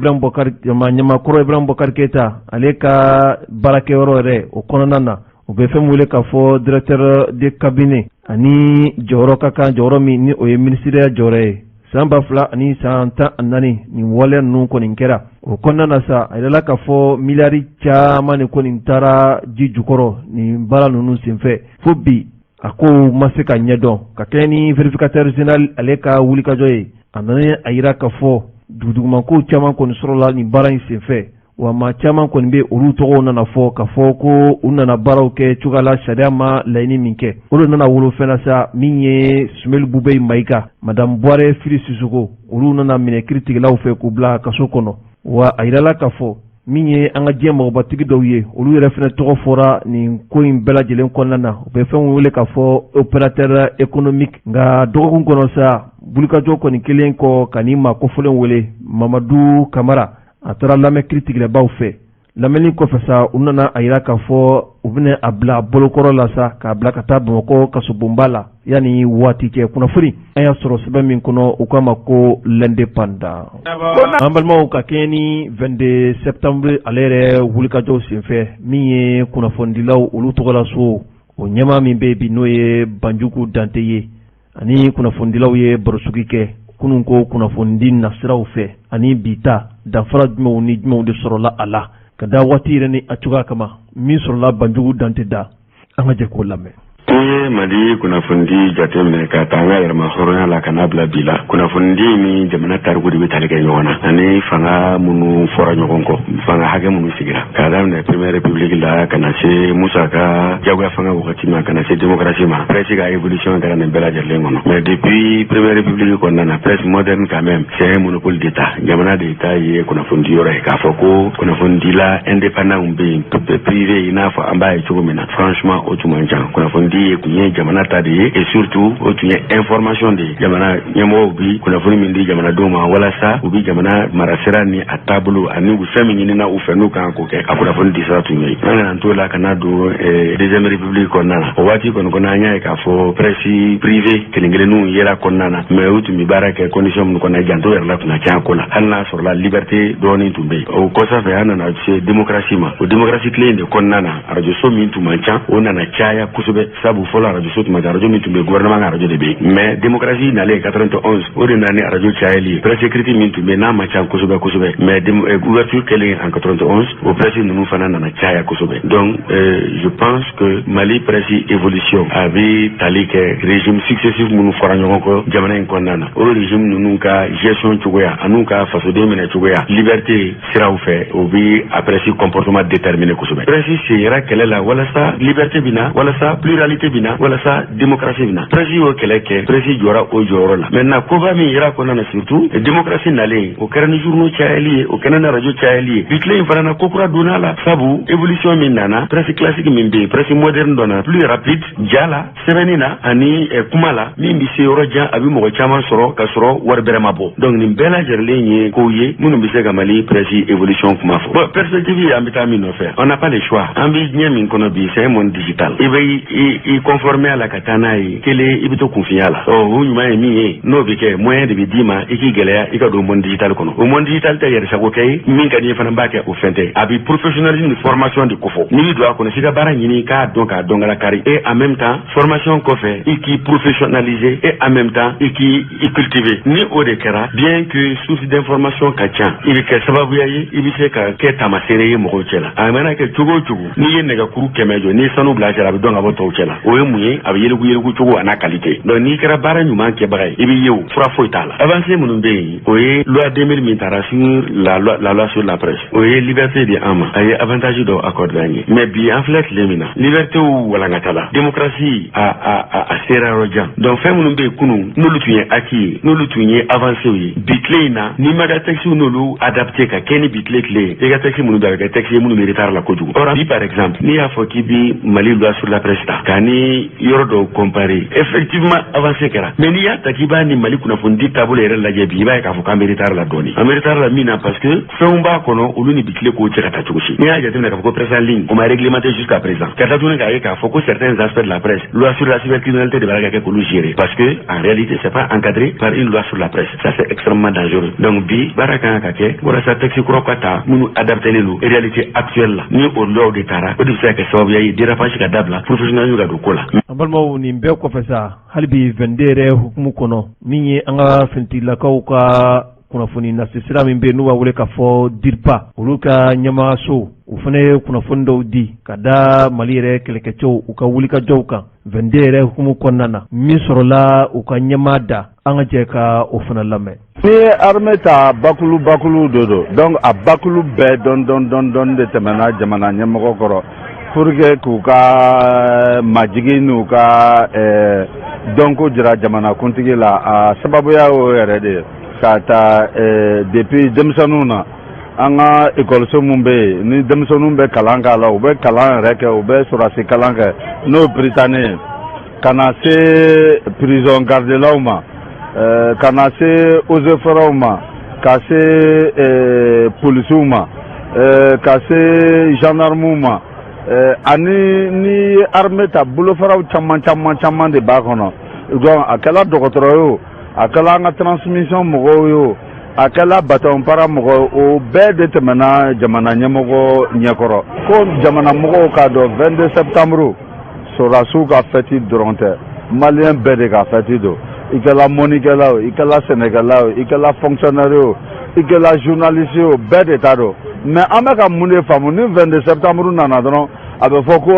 ɲɛmaakɔrɔ Ibrahim Bokar Keita ale ka baarakɛyɔrɔ yɛrɛ o kɔnɔna na o bɛ fɛn wele k'a fɔ directeur de cabinet ani jɔyɔrɔ ka kan jɔyɔrɔ min ni o ye ministériya jɔyɔrɔ ye san 2014 nin waleya ninnu kɔni kɛra o kɔnɔna na sa a yirala k'a fɔ miliyari caman de kɔni taara ji jukɔrɔ nin baara ninnu senfɛ fo bi a ko ma se ka ɲɛdɔn ka kɛ ni vérificateur général ale ka wulikajɔ ye a nana a yira k'a fɔ dugudugumankow caman kɔni sɔrɔla nin baara in senfɛ wa maa caman kɔni bɛ olu tɔgɔw nana fɔ k'a fɔ ko u nana baaraw kɛ cogoya la sariya ma laɲini min kɛ o de nana wolo fɛn na sa min ye Sumeli Bube Mayiga Madame Buhare Fili Sisoko olu nana minɛ kiiritigɛlaw fɛ k'u bila kaso kɔnɔ wa a yirala k'a fɔ min ye an ka diɲɛ mɔgɔbatigi dɔw ye olu yɛrɛ fɛnɛ tɔgɔ fɔra nin ko in bɛɛ lajɛlen kɔnɔna na u bɛ fɛn wele k'a fɔ opérateur économique nka dɔgɔkun kɔnɔ sa wulikajɔ kɔni kelen kɔ ka ni maa kofɔlen wele Mamadu Kamara a taara lamɛn kiiritigɛlɛbaw fɛ lamɛnni kɔfɛ sa u nana a yira k'a fɔ u bɛna a bila bolokɔrɔ la sa k'a bila ka taa Bamakɔ kasobonba la yanni waati cɛ. kunnafoni an y'a sɔrɔ sɛbɛn min kɔnɔ u k'a ma ko l'indépendant. an balimaw ka kɛɲɛ ni 22 septembre ale yɛrɛ wulikajɔw senfɛ min ye kunnafonidilaw olu tɔgɔla so o ɲɛmaa min bɛ bi n'o ye Banjugu Dante ye ani kunnafonidilaw ye barosugi kɛ kunun ko kunnafonidi nasiraw fɛ ani bi ta danfara jumɛnw ni jumɛnw de sɔrɔla a la ka da waati yɛrɛ ni a cogoya kama min sɔrɔla Banjugu Dante da an ka jɛ k'o lamɛn. Mali kunnafoni jateminɛ ka taa an ka yɛrɛma hɔrɔnya la ka n'a bila bi la. Kunnafoni ni jamana tariku de bɛ tali kɛ ɲɔgɔn na ani fanga minnu fɔra ɲɔgɔn kɔ, fanga hakɛ minnu sigira k'a daminɛ Première République la ka na se Musa ka jagoya fanga wagati ma ka na se démocratie ma. Presse ka évolution kɛra nin bɛɛ lajɛlen kɔnɔ. Mais depuis Première République kɔnɔna na presse moderne quand même c'est un monopole d'État. Jamana d'État ye kunnafoni yɔrɔ ye k'a fɔ ko kunnafoni la indépendant bɛ yen privé i n'a fɔ an b'a ye cogo min na. Franchement o tun man ca. Kunnafoni ye kun ye jamana ta de ye et surtout o tun ye information de ye. Jamana ɲɛmɔgɔw bi kunnafoni min di jamanadenw ma walasa u bi jamana marasira ni a taabolo ani u fɛn min ɲinina u fɛ n'u kan k'o kɛ a kunnafoni di sira tun ye. An kana t'o la ka na don deuxième république kɔnɔna na. O waati kɔni kɔnɔ an y'a ye k'a fɔ presse privé kelen kelenninw yera kɔnɔna na mais u tun bɛ baara kɛ condition min kɔnɔ janto yɛrɛ la tun ka ca ko la hali n'a sɔrɔla liberté dɔɔnin tun bɛ yen. O kɔsa fɛ an nana se démocratie ma. O démocratie tile in de kɔnɔna na radio so min tun man ca o nana caya kosɛbɛ sabu fɔlɔ radio so tun ma radio min tun bɛ gouvernement ka radio de bɛ yen mais démocratie nalen 91 o de nana ni radio cayali ye. Presse écrite min tun bɛ n'a ma ca kosɛbɛ mais ouverture kɛlen en 91 o presse ninnu fana nana caya kosɛbɛ. Donc je pense que Mali presse évolution a bɛ tali kɛ régime successif minnu fɔra ɲɔgɔn kɔ jamana in kɔnɔna na. O régime ninnu ka gestion cogoya an'u ka fasoden minɛ cogoya liberté siraw fɛ o bɛ a presse comportement déterminé kosɛbɛ. Presse sera kɛlɛ la walasa liberté bɛ na walasa pluralité bɛ na walasa démocratie bɛ na. Presse y'o kɛlɛ kɛ presse jɔra o jɔyɔrɔ la. Maintenant koba min yera kɔnɔna na surtout démocratie nalen o kɛra ni journaux cayali ye o kɛra ni radio cayali ye. Bi tile in fana na ko kura donna la sabu évolution min nana presse classique min bɛ yen presse moderne dɔ na plus rapide ja la sɛbɛnni na ani kuma la min bɛ se yɔrɔ jan a bɛ mɔgɔ caman sɔrɔ ka sɔrɔ wari bɛrɛ ma bɔ. Donc nin bɛɛ lajɛlen ye kow ye minnu bɛ se ka Mali presse évolution kuma fɔ. Bon perspective an bɛ taa min nɔfɛ on n'a pas le choix an bɛ diɲɛ min kɔnɔ bi c'est un monde digital. I bɛ i conformer a la ka taa n'a ye kelen i bɛ to kunfinya la. O ɲuman ye min ye n'o bɛ kɛ moyen de bɛ d'i ma i k'i gɛlɛya i ka don monde digital kɔnɔ. O monde digital tɛ yɛrɛsago kɛ ye min ka di ye fana b'a kɛ o fɛn tɛ. A bɛ professionnalisme ni formation de ko fɔ. N'i bɛ don a kɔnɔ f'i ka baara ɲini k'a dɔn k'a kari et en même temps formation kɔfɛ i k'i professionnaliser et en même temps i k'i cultiver. Ni o de kɛra bien que source d'information ka ca i bɛ kɛ sababuya ye i bɛ se ka kɛ taamasere ye mɔgɔw cɛ la. A mana kɛ cogo o cogo n'i ye nɛgɛkuru 100 jɔ n'i ye sanu bila a cɛ la a bɛ dɔn ka bɔ tɔw cɛ la. O ye mun ye a bɛ yɛlɛgu cogo a n'a qualité. Donc n'i kɛra baara ɲuman kɛbaga ye i bɛ ye o fura foyi t'a la. Avancée minnu bɛ yen o ye loi 2000 min taara sur la loi sur la presse o ye liberté de an ma a ye avantage dɔw accordé an ye mais bi an filɛ tile min na liberté walankata la démocratie a sera yɔrɔ jan. Donc fɛn minnu bɛ yen kunun n'olu tun ye acquis ye n'olu tun ye avancé ye bi tile in na n'i ma ka texte n'olu adapté ka kɛ ni bi tile ye i ka texte minnu bɛ a bɛ kɛ texte ye minnu bɛ retard la kojugu. Or bi par exemple n'i y'a fɔ k'i bi Mali loi sur la presse ta ka ni yɔrɔ dɔw comparer effectivement avancé kɛra mais n'i y'a ta k'i b'a ni Mali kunnafoni di taabolo yɛrɛ lajɛ bi i b'a ye k'a fɔ k'an bɛ retard la dɔɔni. An bɛ retard la min na parce que fɛnw b'a kɔnɔ olu ni bi tile k'o cɛ ka taa cogo si. N'i y'a jateminɛ k'a fɔ ko presse en ligne o ma réglementé jusqu'à présent. Ka taa tuguni k'a ye k'a fɔ ko certains aspects de la presse loi sur la cybercriminalité de b'a kɛ k'olu gérer parce que en réalité c'est pas encadré par une loi sur la presse. Ça c'est extrêmement dangereux. Donc bi baara kan ka kɛ walasa texte kura ka ta minnu adapté don réalité actuelle la ni o loi de taara o de bɛ se ka kɛ sababuya ye dérapage ka dabila professionnalisme ka don ko la. An balimaw nin bɛɛ kɔfɛ sa hali bi 22 yɛrɛ hukumu kɔnɔ min ye an ka fintilakaw ka kunnafoni nase sira min bɛ yen n'u b'a wele k'a fɔ DIRPA olu ka ɲɛmaaso u fana ye kunnafoni dɔw di ka da Mali yɛrɛ kɛlɛkɛcɛw u ka wulikajɔw kan 22 yɛrɛ hukumu kɔnɔna na min sɔrɔla u ka ɲɛmaa da an ka jɛ ka o fana lamɛn. N'i ye armée ta bakulu de don donc a bakulu bɛɛ dɔn de tɛmɛna jamana ɲɛmɔgɔ kɔrɔ pour que k'u ka majigi n'u ka dɔnko jira jamanakuntigi la a sababuya y'o yɛrɛ de ye ka taa depuis denmisɛnninw na an ka école mun bɛ yen ni denmisɛnninw bɛ kalan k'a la u bɛ kalan yɛrɛ kɛ u bɛ sɔrɔdasi kalan kɛ n'o ye Britannique ye ka na se prison gardelaw ma ka na se eaux et forêts ma ka se policiers ma ka se gendarme ma ani ni armée ta bolofaraw caman de b'a kɔnɔ donc a kɛla dɔgɔtɔrɔ yo a kɛla an ka transmission mɔgɔw yo a kɛla bâton para mɔgɔ o bɛɛ de tɛmɛna jamana ɲɛmɔgɔ ɲɛkɔrɔ ko jamana mɔgɔw k'a dɔn 22 septembre sɔrɔdasiw ka fête dɔrɔn tɛ malien bɛɛ de ka fête don i kɛla mɔnikɛla o i kɛla sɛnɛkɛla o i kɛla fonctionnaire o i kɛla journaliste o bɛɛ de t'a dɔn mais an bɛ ka mun de faamu ni 22 septembre nana dɔrɔn a bɛ fɔ ko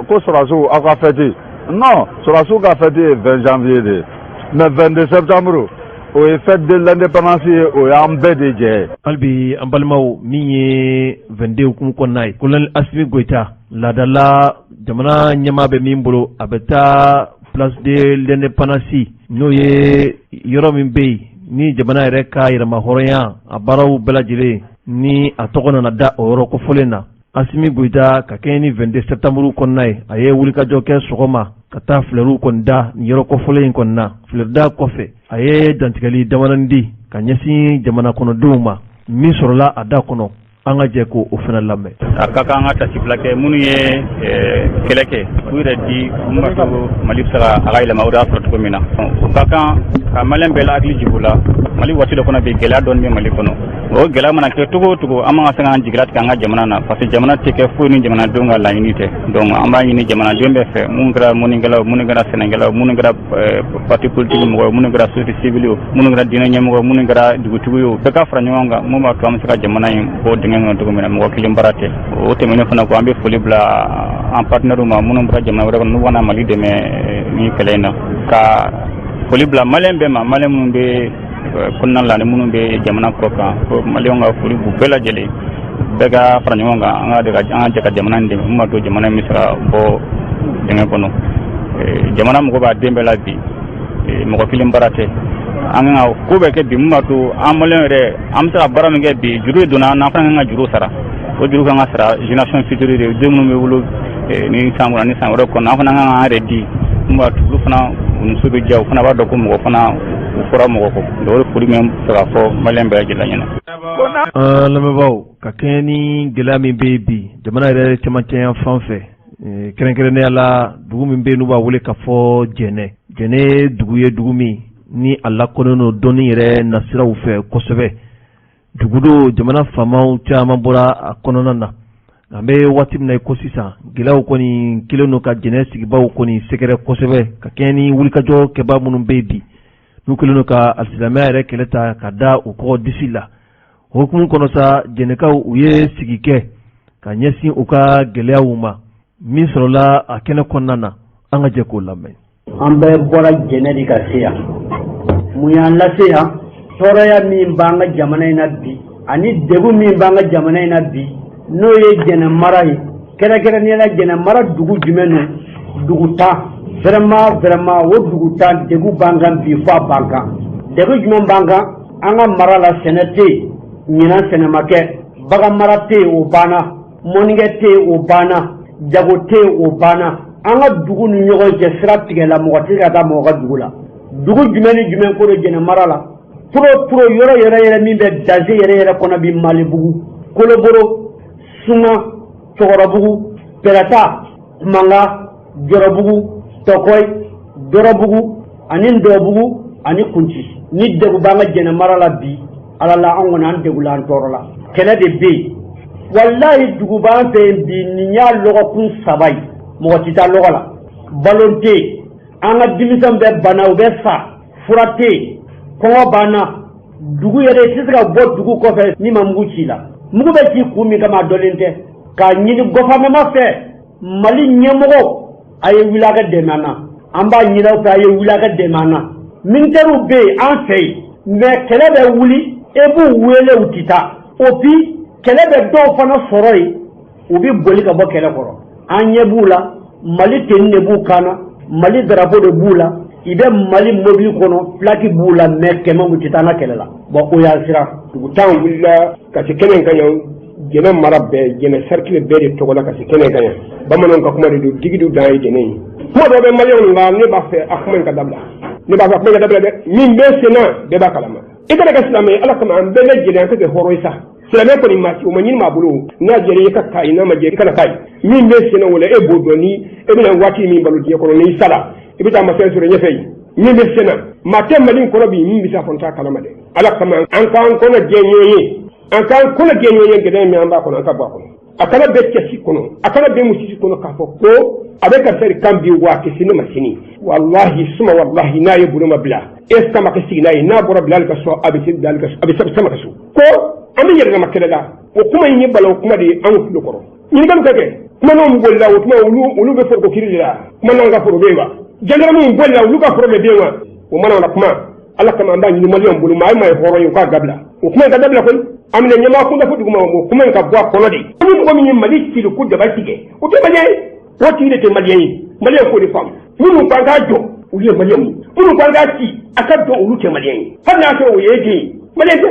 ko sɔrɔdasiw aw ka fête non sɔrɔdasiw ka fête ye 20 janvier de mais 22 septembre o ye fête de l'indépendance ye o y'an bɛɛ de jɛ. halibi an balimaw min ye 22 hukumu kɔnɔna ye kolonɛli Asimi Goyita laadala jamana ɲɛmaa bɛ min bolo a bɛ taa place de l'indépendance n'o ye yɔrɔ min bɛ yen ni jamana yɛrɛ ka yɛrɛma hɔrɔnya a baaraw bɛɛ lajɛlen ni a tɔgɔ nana da o yɔrɔ kofɔlen na Asimi Goyita ka kɛɲɛ ni 22 septembre kɔnɔna ye a ye wulikajɔ kɛ sɔgɔma ka taa fleurs kɔni da nin yɔrɔ kɔfɔlen in kɔni na fleur da kɔfɛ a ye dantigɛli damadɔni di ka ɲɛsin jamana kɔnɔdenw ma min sɔrɔla a da kɔnɔ an ka jɛ ko o fana lamɛn. a ka kan an ka tasi fila kɛ minnu ye kɛlɛ kɛ u yɛrɛ di mun b'a to Mali bɛ se ka a ka yɛlɛma o de y'a sɔrɔ cogo min na o ka kan ka maliyɛn bɛɛ hakili jigin o la Mali waati dɔ kɔnɔ bi gɛlɛya dɔɔni bɛ Mali kɔnɔ o gɛlɛya mana kɛ cogo o cogo an man ka se k'an jigilatigɛ an ka jamana na parce que jamana tɛ kɛ foyi ni jamanadenw ka laɲini tɛ donc an b'a ɲini jamanadenw bɛɛ fɛ minnu kɛra mɔnikɛlaw minnu kɛra sɛnɛkɛlaw minnu kɛra parti politique mɔgɔw minnu kɛra société civile minnu kɛra diinɛ ɲɛmɔgɔ minnu kɛra dugutigi ye bɛɛ ka fara ɲɔgɔn kan mun b'a to an bɛ se ka jamana in bɔ dingɛ kɔnɔ cogo min na mɔgɔ kelen baara tɛ o tɛmɛnen fana ko an bɛ foli bila an partenaires ma minnu bɔra jamana wɛrɛ kɔnɔ n'u kana Mali dɛmɛ ni kɛlɛ in na ka foli bila maliyɛn bɛɛ ma maliyɛn minnu bɛ kɔnɔna la ni minnu bɛ jamana kɔ kan ko maliyɛnw ka foli b'u bɛɛ lajɛlen bɛɛ ka fara ɲɔgɔn kan an ka jɛ ka jamana in dɛmɛ mun b'a to jamana in bɛ se ka bɔ dingɛ kɔnɔ jamana mɔgɔ b'a den bɛɛ la bi mɔgɔ kelen baara tɛ an kan ka ko bɛɛ kɛ bi mun b'a to an maliyɛnw yɛrɛ an bɛ se ka baara min kɛ bi juru donna n'an fana kan ka juru sara o juru kan ka sara génération future de den minnu bɛ wolo ni san kɔnɔ ni san wɛrɛ kɔnɔ an fana kan k'an yɛrɛ di mun b'a to olu fana muso bɛ diya u fana b'a dɔn ko mɔgɔ fana u fɔra mɔgɔ kɔ donc o de foli min bɛ se ka fɔ maliyɛn bɛɛ lajɛlen ɲɛna. an lamɛnbaaw ka kɛɲɛ ni gɛlɛya min bɛ yen bi jamana yɛrɛ cɛmancɛ yan fan fɛ kɛrɛnkɛrɛnnenya la dugu min bɛ yen n'u b'a wele ka fɔ jɛnɛ dugu ye dugu min ni a lakodɔnnen don dɔnni yɛrɛ nasiraw fɛ kosɛbɛ dugu do jamana faamaw caman bɔra a kɔnɔna na an bɛ waati min na ko sisan gɛlɛyaw kɔni kelen don ka jɛnɛ sigibaw kɔni sɛgɛrɛ kosɛbɛ ka kɛɲɛ ni wulikajɔ kɛbaa minnu bɛ yen bi n'u kelen don ka alisilamɛya yɛrɛ kɛlɛ ta ka da u kɔkɔ disi la o hukumu kɔnɔ sa jɛnɛkaw u ye sigi kɛ ka ɲɛsin u ka gɛlɛyaw ma min sɔrɔla a kɛnɛ kɔnɔna na an ka jɛ k'o lamɛn. an bɛɛ bɔra jɛnɛ de ka se yan mun y'an lase yan tɔɔrɔya min b'an ka jamana in na bi ani degun min b'an ka jamana in na bi n'o ye jɛnɛ mara ye kɛrɛnkɛrɛnnenya la jɛnɛ mara dugu jumɛn don dugu tan vraiment o dugu tan degun b'an kan bi fo a b'an kan degun jumɛn b'an kan an ka mara la sɛnɛ tɛ yen ɲinan sɛnɛ ma kɛ bagan mara tɛ yen o banna mɔnikɛ tɛ yen o banna jago tɛ yen o banna an ka dugu ni ɲɔgɔn cɛ sira tigɛla mɔgɔ tɛ ka taa mɔgɔ ka dugu la dugu jumɛn ni jumɛn ko don jɛnɛ mara la pro yɔrɔ yɛrɛ min bɛ daze yɛrɛ kɔnɔ bi Malibugu Koloboro Suma Cɔkɔrɔbugu Pɛrɛta Manga Jɔrɔbugu Tɔkɔyi Dɔrɔbugu ani Ndɔbugu ani Kunci ni degun b'an ka jɛnɛ mara la bi ala la an kɔni an degula an tɔɔrɔ la kɛlɛ de bɛ yen walayi dugu b'an fɛ yen bi nin y'a lɔgɔkun 3 ye mɔgɔ tɛ taa lɔgɔ la balo tɛ yen an ka denmisɛnw bɛ bana u bɛ sa fura tɛ yen kɔngɔ banna dugu yɛrɛ i tɛ se ka bɔ dugu kɔfɛ ni ma mugu ci la mugu bɛ ci kun min kama a dɔnlen tɛ k'a ɲini gouvernement fɛ Mali ɲɛmɔgɔ a ye wuli a ka dɛmɛ an na an b'a ɲini aw fɛ a ye wuli a ka dɛmɛ an na militaires bɛ yen an fɛ yen mais kɛlɛ bɛ wuli e b'u wele u tɛ taa o puis kɛlɛ bɛ dɔw fana sɔrɔ yen u bɛ boli ka bɔ kɛlɛ kɔrɔ an ɲɛ b'u la Mali tenue de b'u kan na Mali drapeau de b'u la i bɛ Mali mobile kɔnɔ plaque b'u la mais kɛmɛ u tɛ taa an ka kɛlɛ la bon o y'a sira dugu tan wulila ka se kɛnɛ in kan yan jɛnɛ mara bɛɛ jɛnɛ cercle bɛɛ de tɔgɔ la ka se kɛnɛ in kan yan bamananw ka kuma de don digidu dan ye jɛnɛ ye kuma dɔ bɛ maliyɛnw la ne b'a fɛ a kuma in ka dabila ne b'a fɛ a kuma in ka dabila dɛ min bɛ sen na bɛɛ b'a kalama i kana kɛ silamɛ ye ala kama an bɛɛ lajɛlen an ka kɛ hɔrɔn ye sa silamɛ kɔni ma o ma ɲini maa bolo n'a jɛra i ka ka n'a ma jɛ i kana ka min bɛ senna o la e b'o dɔn ni e bɛna waati min balo diɲɛ kɔnɔ n'i sara i bɛ taa mafɛn sɔrɔ ɲɛfɛ yen min bɛ senna maa tɛ Mali kɔnɔ bi min bɛ se a fɔ n t'a kalama dɛ ala kama an k'an kɔnɔ jɛ ɲɔgɔn ye an k'an kɔnɔ jɛ ɲɔgɔn ye gɛlɛya min an b'a kɔnɔ an ka bɔ a kɔnɔ a kana bɛ cɛsi kɔnɔ a kana bɛ musisi kɔnɔ k'a fɔ ko a bɛ ka fɛri kan bi waa kɛ sini ma sini wallahi suma wallahi n'a ye bolo ma bila e sama ka sigi n'a ye n'a bɔra bila ka so a bɛ se sama ka so ko an bɛ yɛlɛma kɛlɛ la o kuma in ye balawu kuma de ye an tulo kɔrɔ ɲininkali ka kɛ kumaw bolila o tuma olu bɛ foro ko kiri de la kumaw ka foro bɛ yen wa jandarmu bolila olu ka foro bɛ yen wa o mana na kuma ala kama an b'a ɲini maliyɛnw bolo maa ye hɔrɔn ye u k'a dabila o kuma in ka dabila koyi an bɛna ɲɛmaa kunda fo duguma o kuma in ka bɔ a kɔnɔ de ni mɔgɔ min ye Mali siri ko daba tigɛ o tɛ maliyɛn ye o tigi de tɛ maliyɛn ye maliyɛn k'o de faamu minnu kan k'a jɔ olu ye maliyɛnw ye minnu kan k'a ci a ka dɔn olu tɛ maliyɛn ye hali n'a sɔrɔ o ye den ye maliyɛn tɛ.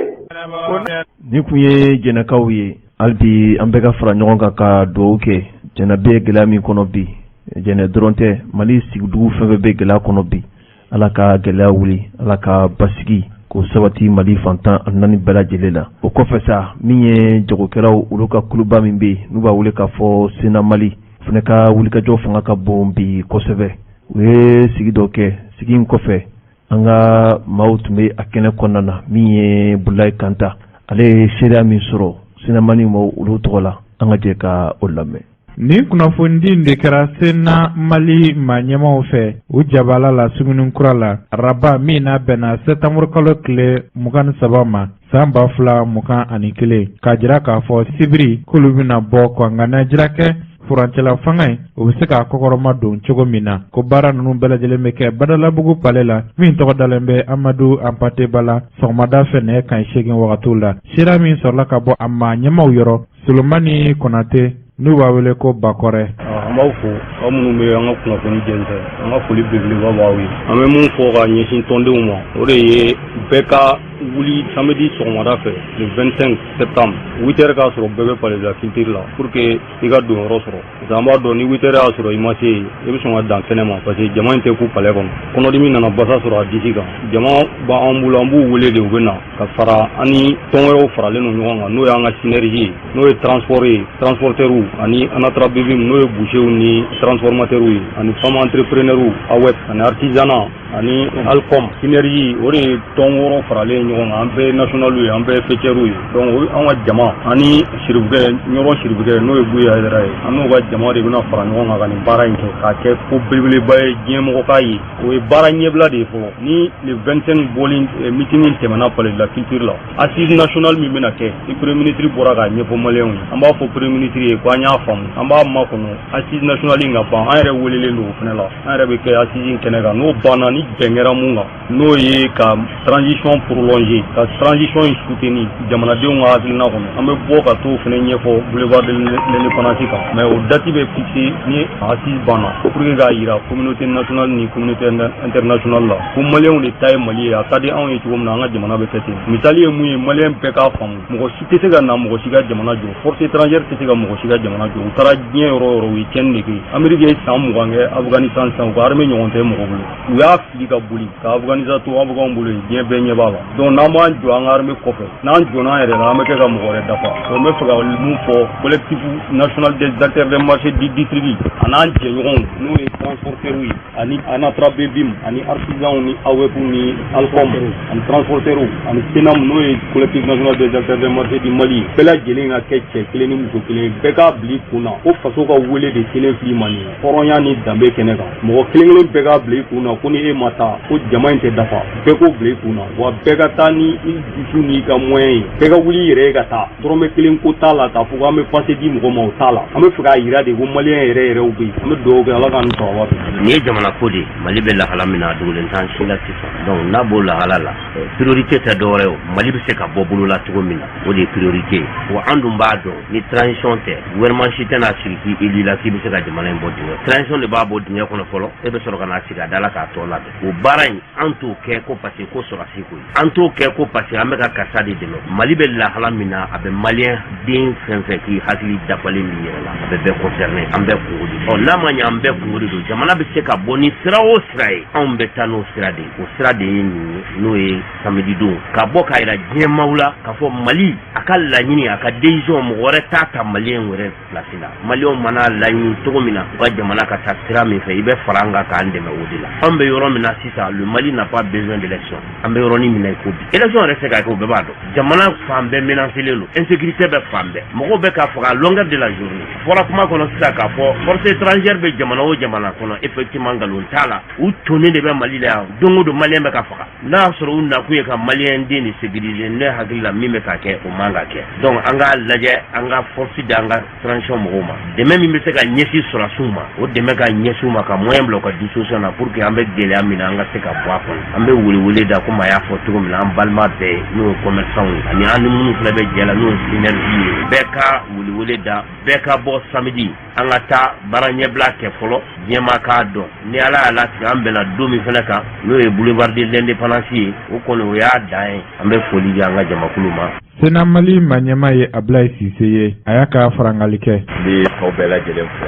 Ni kun ye jɛnɛkaw ye hali bi an bɛɛ ka fara ɲɔgɔn kan ka dugawu kɛ jɛnɛ bɛ gɛlɛya min kɔnɔ bi jɛnɛ dɔrɔn tɛ Mali sigidugu fɛn fɛn bɛ gɛlɛya kɔnɔ bi ala ka gɛlɛya wuli ala ka basigi k'o sabati Mali fantan 4 bɛɛ lajɛlen la o kɔfɛ sa min ye jagokɛlaw olu ka kuluba min bɛ n'u b'a wele k'a fɔ Sena Mali fana ka wulikajɔ fanga ka bon bi kosɛbɛ u ye sigi dɔ kɛ sigi in kɔfɛ an ka maaw tun bɛ a kɛnɛ kɔnɔna na min ye Bulayi Kanta ale ye seereya min sɔrɔ Sena Mali ma olu tɔgɔ la an ka jɛ ka o lamɛn. Ni kunnafoni de kɛra Sena Mali maa ɲɛmaw fɛ u jabala la Sugunikura la araba min n'a bɛnna septembre kalo tile 23 ma san 2021 k'a jira k'a fɔ sibiri k'olu bɛna bɔ kɔngana jirakɛ furancɛla fanga in o bɛ se k'a kɔkɔrɔma don cogo min na ko baara ninnu bɛɛ lajɛlen bɛ kɛ Badalabugu palais la min tɔgɔ dalen bɛ Amadu Ampate Bala sɔgɔmada fɛ nɛgɛ kanɲɛ 8 wagatiw la sira min sɔrɔla ka bɔ a maa ɲɛmaw yɔrɔ Solomani Konate n'u b'a wele ko Bakɔrɛ. An b'aw fo aw minnu bɛ an ka kunnafoni jɛnsɛn an ka foli belebeleba b'aw ye an bɛ mun fɔ ka ɲɛsin tɔndenw ma o de ye bɛɛ ka wuli samedi sɔgɔmada fɛ le 25 septembre 8h k'a sɔrɔ bɛɛ bɛ palais de la culture la pour que i ka don yɔrɔ sɔrɔ parce que an b'a dɔn ni 8h y'a sɔrɔ i ma se yen i bɛ sɔn ka dan kɛnɛ ma parce que jama in tɛ ku palais kɔnɔ kɔnɔdimi nana basa sɔrɔ a disi kan jama b'an bolo an b'u wele de u bɛ na ka fara an ni tɔn wɛrɛw faralen don ɲɔgɔn kan n'o y'an ka synergie ye n'o ye transport ye transporteurs ani anatrabibim n'o ye bouchers ni transformateurs ye ani femme entrepreneurs awep ani artisanat ani alcom synergie o de ye tɔn wɔɔrɔ faralen ɲɔgɔn kan an bɛɛ national ye an bɛɛ fêtières ye donc an ka jama ani siribukɛ ɲɔgɔn siribukɛ n'o ye Buya Hayidara ye an n'u ka jama de bɛna fara ɲɔgɔn kan ka nin baara in kɛ k'a kɛ ko belebeleba ye diɲɛmɔgɔ k'a ye o ye baara ɲɛbila de ye fɔlɔ ni le 25 bɔlen meeting tɛmɛna palais de la culture la assise nationale min bɛna kɛ ni premier ministre bɔra k'a ɲɛfɔ maliyɛnw ye an b'a fɔ premier ministre ye ko an y'a faamu an b'a makɔnɔ assise nationale in ka ban an yɛrɛ welelen don o fana la an yɛrɛ bɛ kɛ assise in kɛnɛ kan n'o banna ni bɛn kɛra mun kan n'o ye ka transition prolonger ka transition in soutenir jamanadenw ka hakilina kɔnɔ an bɛ bɔ ka t'o fana ɲɛfɔ boulevard de l'indépendance kan mais o date bɛ fixé ni assise banna pour que k'a yira communauté nationale ni communauté internationale la ko maliyɛnw de ta ye Mali ye a ka di anw ye cogo min na an ka jamana bɛ kɛ ten misali ye mun ye maliyɛn bɛɛ k'a faamu mɔgɔ si tɛ se ka na mɔgɔ si ka jamana jɔ force étrangère tɛ se ka mɔgɔ si ka jamana jɔ u taara diɲɛ yɔrɔ o yɔrɔ u ye tiɲɛni de kɛ Amérique ye san 20 kɛ Afghanistan san u ka armée ɲɔgɔn tɛ mɔgɔ bolo u y'a fili ka boli ka Afghanistan to Afghanw bolo yen diɲɛ bɛɛ ɲɛ b'a la donc n'an b'an jɔ an ka armée kɔfɛ n'an jɔna an yɛrɛ la an bɛ kɛ ka mɔgɔ wɛrɛ dafa donc n bɛ fɛ ka mun fɔ collectif national des acteurs des marchés distribués a n'an jɛɲɔgɔnw n'o ye transporteurs ye ani anatrabebim ani artisans ni awep ni alcom ani transporteurs ani senam n'o ye collectif national des acteurs des marchés du Mali bɛɛ lajɛlen ka kɛ cɛ kelen ni muso kelen bɛɛ k'a bila i kun na ko faso ka wele de kelen fili man nin hɔrɔnya ni danbe kɛnɛ kan mɔgɔ kelen kelen bɛɛ k'a bila i kun na ko ni e ma taa ko jama in tɛ dafa bɛɛ k'o bila i kun na wa bɛɛ ka taa ni i dusu n'i ka moyen ye bɛɛ ka wuli i yɛrɛ ye ka taa dɔrɔmɛ kelen ko t'a la k'a fɔ ko an bɛ passe di mɔgɔ ma o t'a la an bɛ fɛ k'a yira de ko maliyɛn yɛrɛ yɛrɛw bɛ yen an bɛ dugawu kɛ ala k'an sɔrɔ nin ye jamana ko de Mali bɛ lahala min na dogolen t'an si la sisan donc n'a b'o lahala la priorité tɛ dɔwɛrɛ o Mali bɛ se ka bɔ bolo la cogo min na o de ye priorité wa an dun b'a dɔn ni transition tɛ gouvernement si tɛna sigi k'i élu la k'i bɛ se ka jamana in bɔ dingɛ transition de b'a bɔ dingɛ kɔnɔ fɔlɔ e bɛ sɔrɔ ka na sigi a da la k'a tɔ labɛn o baara in an t'o kɛ ko parce que ko sɔrɔsi ko ye an t'o kɛ ko parce que an bɛ ka karisa de dɛmɛ Mali bɛ lahala min na a bɛ maliyɛn den fɛn fɛn k'i hakili dafalen min yɛrɛ la a bɛ bɛɛ concerné an bɛɛ kungo de don n'a ma ɲɛ an bɛɛ kungo de don jamana bɛ se ka bɔ ni sira o sira ye anw bɛ taa n'o sira de ye o sira de ye nin ye n'o ye samedi don ka bɔ k'a yira diɲɛmaw la k'a fɔ Mali a ka laɲini a ka décision mɔgɔ wɛrɛ t'a ta maliyɛn wɛrɛ place la maliyɛnw mana laɲini cogo min na u ka jamana ka taa sira min fɛ i bɛ fara an kan k'an dɛmɛ o de la an bɛ yɔrɔ min na sisan le Mali n'a pas besoin d'élection an bɛ yɔrɔnin min na i ko bi élection yɛrɛ se ka kɛ o bɛɛ b'a dɔn jamana fan bɛɛ menacelen don insécurité bɛ fan bɛɛ mɔgɔw bɛ k'a faga à longueur de la journée fɔra kuma kɔnɔ sisan k'a fɔ force étrangère bɛ jamana o jamana kɔnɔ effectivement nkalon t'a la u tonnen de bɛ Mali la yan don o don maliyɛn bɛ ka faga n'a y'a sɔrɔ u nakun ye ka maliyɛn den de sécuriser ne hakili la min bɛ ka kɛ o man ka kɛ donc an k'a lajɛ an ka force di an ka transition mɔgɔw ma dɛmɛ min bɛ se ka ɲɛsin sɔrɔsiw ma o dɛmɛ ka ɲɛsin u ma ka moyen bila u ka disposition na pour que an bɛ gɛlɛya min na an ka se ka bɔ a kɔnɔ an bɛ wele da komi a y'a fɔ cogo min na an balima bɛɛ n'o ye commerçant ye ani an ni minnu fana bɛ jɛ la n'o ye synergie ye bɛɛ ka wele da bɛɛ ka bɔ samedi an ka taa baara ɲɛbila kɛ fɔlɔ diɲɛma k'a dɔn ni Ala y'a latigɛ an bɛnna don min fana kan n'o ye boulevard de l'indépendance ye o kɔni o y'a dan ye an bɛ foli di an ka jamakulu ma. Sena Mali ɲɛmaa ye Ablaye Cisse ye a y'a ka farangali kɛ. N bɛ aw bɛɛ lajɛlen fɔ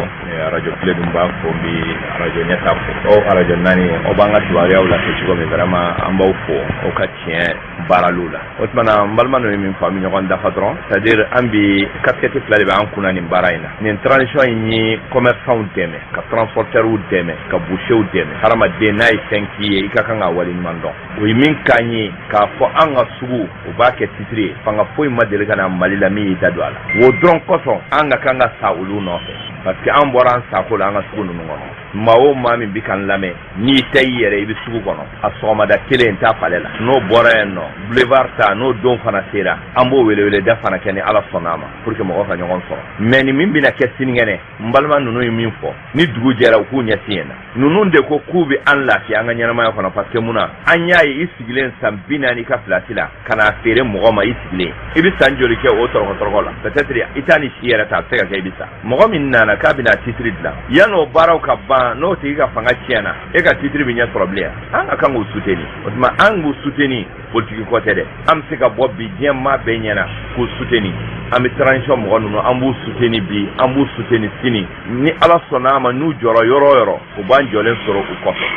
radio Tile dun b'a fɔ n bɛ radio Ɲɛta fɔ aw radio naani aw b'an ka kibaruyaw lase cogo min vraiment an b'aw fɔ aw ka tiɲɛ baaraliw la o tuma na n balima ninnu ye min fɔ an bɛ ɲɔgɔn dafa dɔrɔn c'est à dire an bɛ casquette fila de bɛ an kunna nin baara in na nin transition in ye commerçants dɛmɛ ka transporteurs dɛmɛ ka bouchers dɛmɛ hadamaden n'a ye fɛn k'i ye i ka kan ka waleɲuman dɔn o ye min k'an ye k'a fɔ an ka sugu o b'a kɛ titre ye fanga foyi ma deli ka na Mali la min y'i da don a la o dɔrɔn kosɔn an ka kan ka sa olu nɔfɛ parce que an bɔra an sako la an ka sugu ninnu kɔnɔ maa o maa min bɛ kan lamɛn n'i tɛ i yɛrɛ i bɛ sugu kɔnɔ a sɔgɔmada kelen t'a fale la n'o bɔra yen nɔ boulevard ta n'o don fana sera an b'o wele da fana kɛ ni Ala sɔnna ma pour que mɔgɔw ka ɲɔgɔn sɔrɔ mais ni min bɛna kɛ sinikɛnɛ n balima ninnu ye min fɔ ni dugu jɛra u k'u ɲɛsin yen na ninnu de ko k'u bɛ an lafiya an ka ɲɛnamaya kɔnɔ parce que munna an y'a ye i sigilen san 40 ka place la ka n'a feere mɔgɔ ma i sigilen i bɛ san joli kɛ o tɔrɔkɔtɔrɔkɔ la peut-être i t'a ni si yɛrɛ ta a bɛ se ka kɛ i bɛ sa mɔgɔ min nana k'a bɛna titre dilan yan'o baaraw ka ban n'o tigi ka fanga tiɲɛna e ka titre bɛ ɲɛ sɔrɔ bilen an ka kan k'o soutenir o tuma an k'o soutenir politique ko tɛ dɛ an bɛ se ka bɔ bi diɲɛmaa bɛɛ ɲɛna k'o soutenir an bɛ transition mɔgɔ ninnu an b'u soutenir bi an b'u soutenir sini ni Ala sɔnna a ma n'u jɔra yɔrɔ o yɔrɔ u b'an jɔlen sɔrɔ u kɔfɛ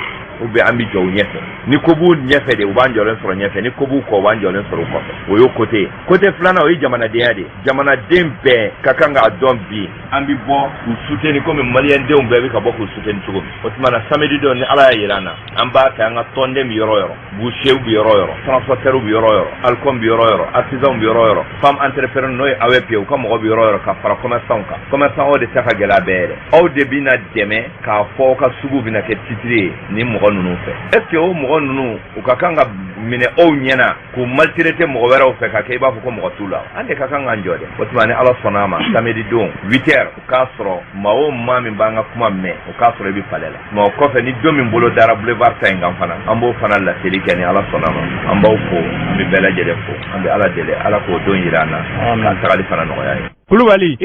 ou bien an bɛ jɔ u ɲɛfɛ ni ko b'u ɲɛfɛ de u b'an jɔlen sɔrɔ ɲɛfɛ ni ko b'u kɔ u b'an jɔlen sɔrɔ u kɔfɛ o y'o côté filanan o ye jamanadenya de jamanaden bɛɛ ka kan k'a dɔn bi an bɛ bɔ k'u soutenir komi maliyɛndenw bɛɛ bɛ ka bɔ k'u soutenir cogo min o tuma na samedi don ni Ala y'a jira an na an b'a kɛ an ka tɔnden bɛ yɔrɔ o yɔrɔ bouchers bɛ yɔrɔ o yɔrɔ transporteurs bɛ yɔrɔ o yɔrɔ alcool bɛ yɔrɔ o yɔrɔ artisans bɛ yɔrɔ o yɔrɔ femme entrepreneur n'o ye AWP u ka mɔgɔ bɛ yɔrɔ o yɔrɔ ka fara commerçants kan commerçants o de tɛ ka gɛlɛya bɛɛ yɛrɛ aw de bɛna dɛmɛ k'a fɔ aw ka sugu bɛna kɛ titre ye ni mɔgɔ ninnu fɛ est-ce que o mɔgɔ ninnu u ka kan ka minɛ aw ɲɛna k'u maltraiter mɔgɔ wɛrɛw fɛ ka kɛ i b'a fɔ ko mɔgɔ t'u la an de ka kan k'an jɔ dɛ o tuma ni Ala sɔnna a ma samedi don 8h u k'a sɔrɔ maa o maa min b'an ka kuma mɛn o k'a sɔrɔ i bɛ palais la mais o kɔfɛ ni don min bolo dara boulevard ta in kan fana an b'o fana laseli kɛ ni Ala sɔnna a ma an b'aw fo an bɛ bɛɛ lajɛlen fo an bɛ Ala deli Ala k'o don jira an na k'an tagali fana nɔgɔya ye. Kulubali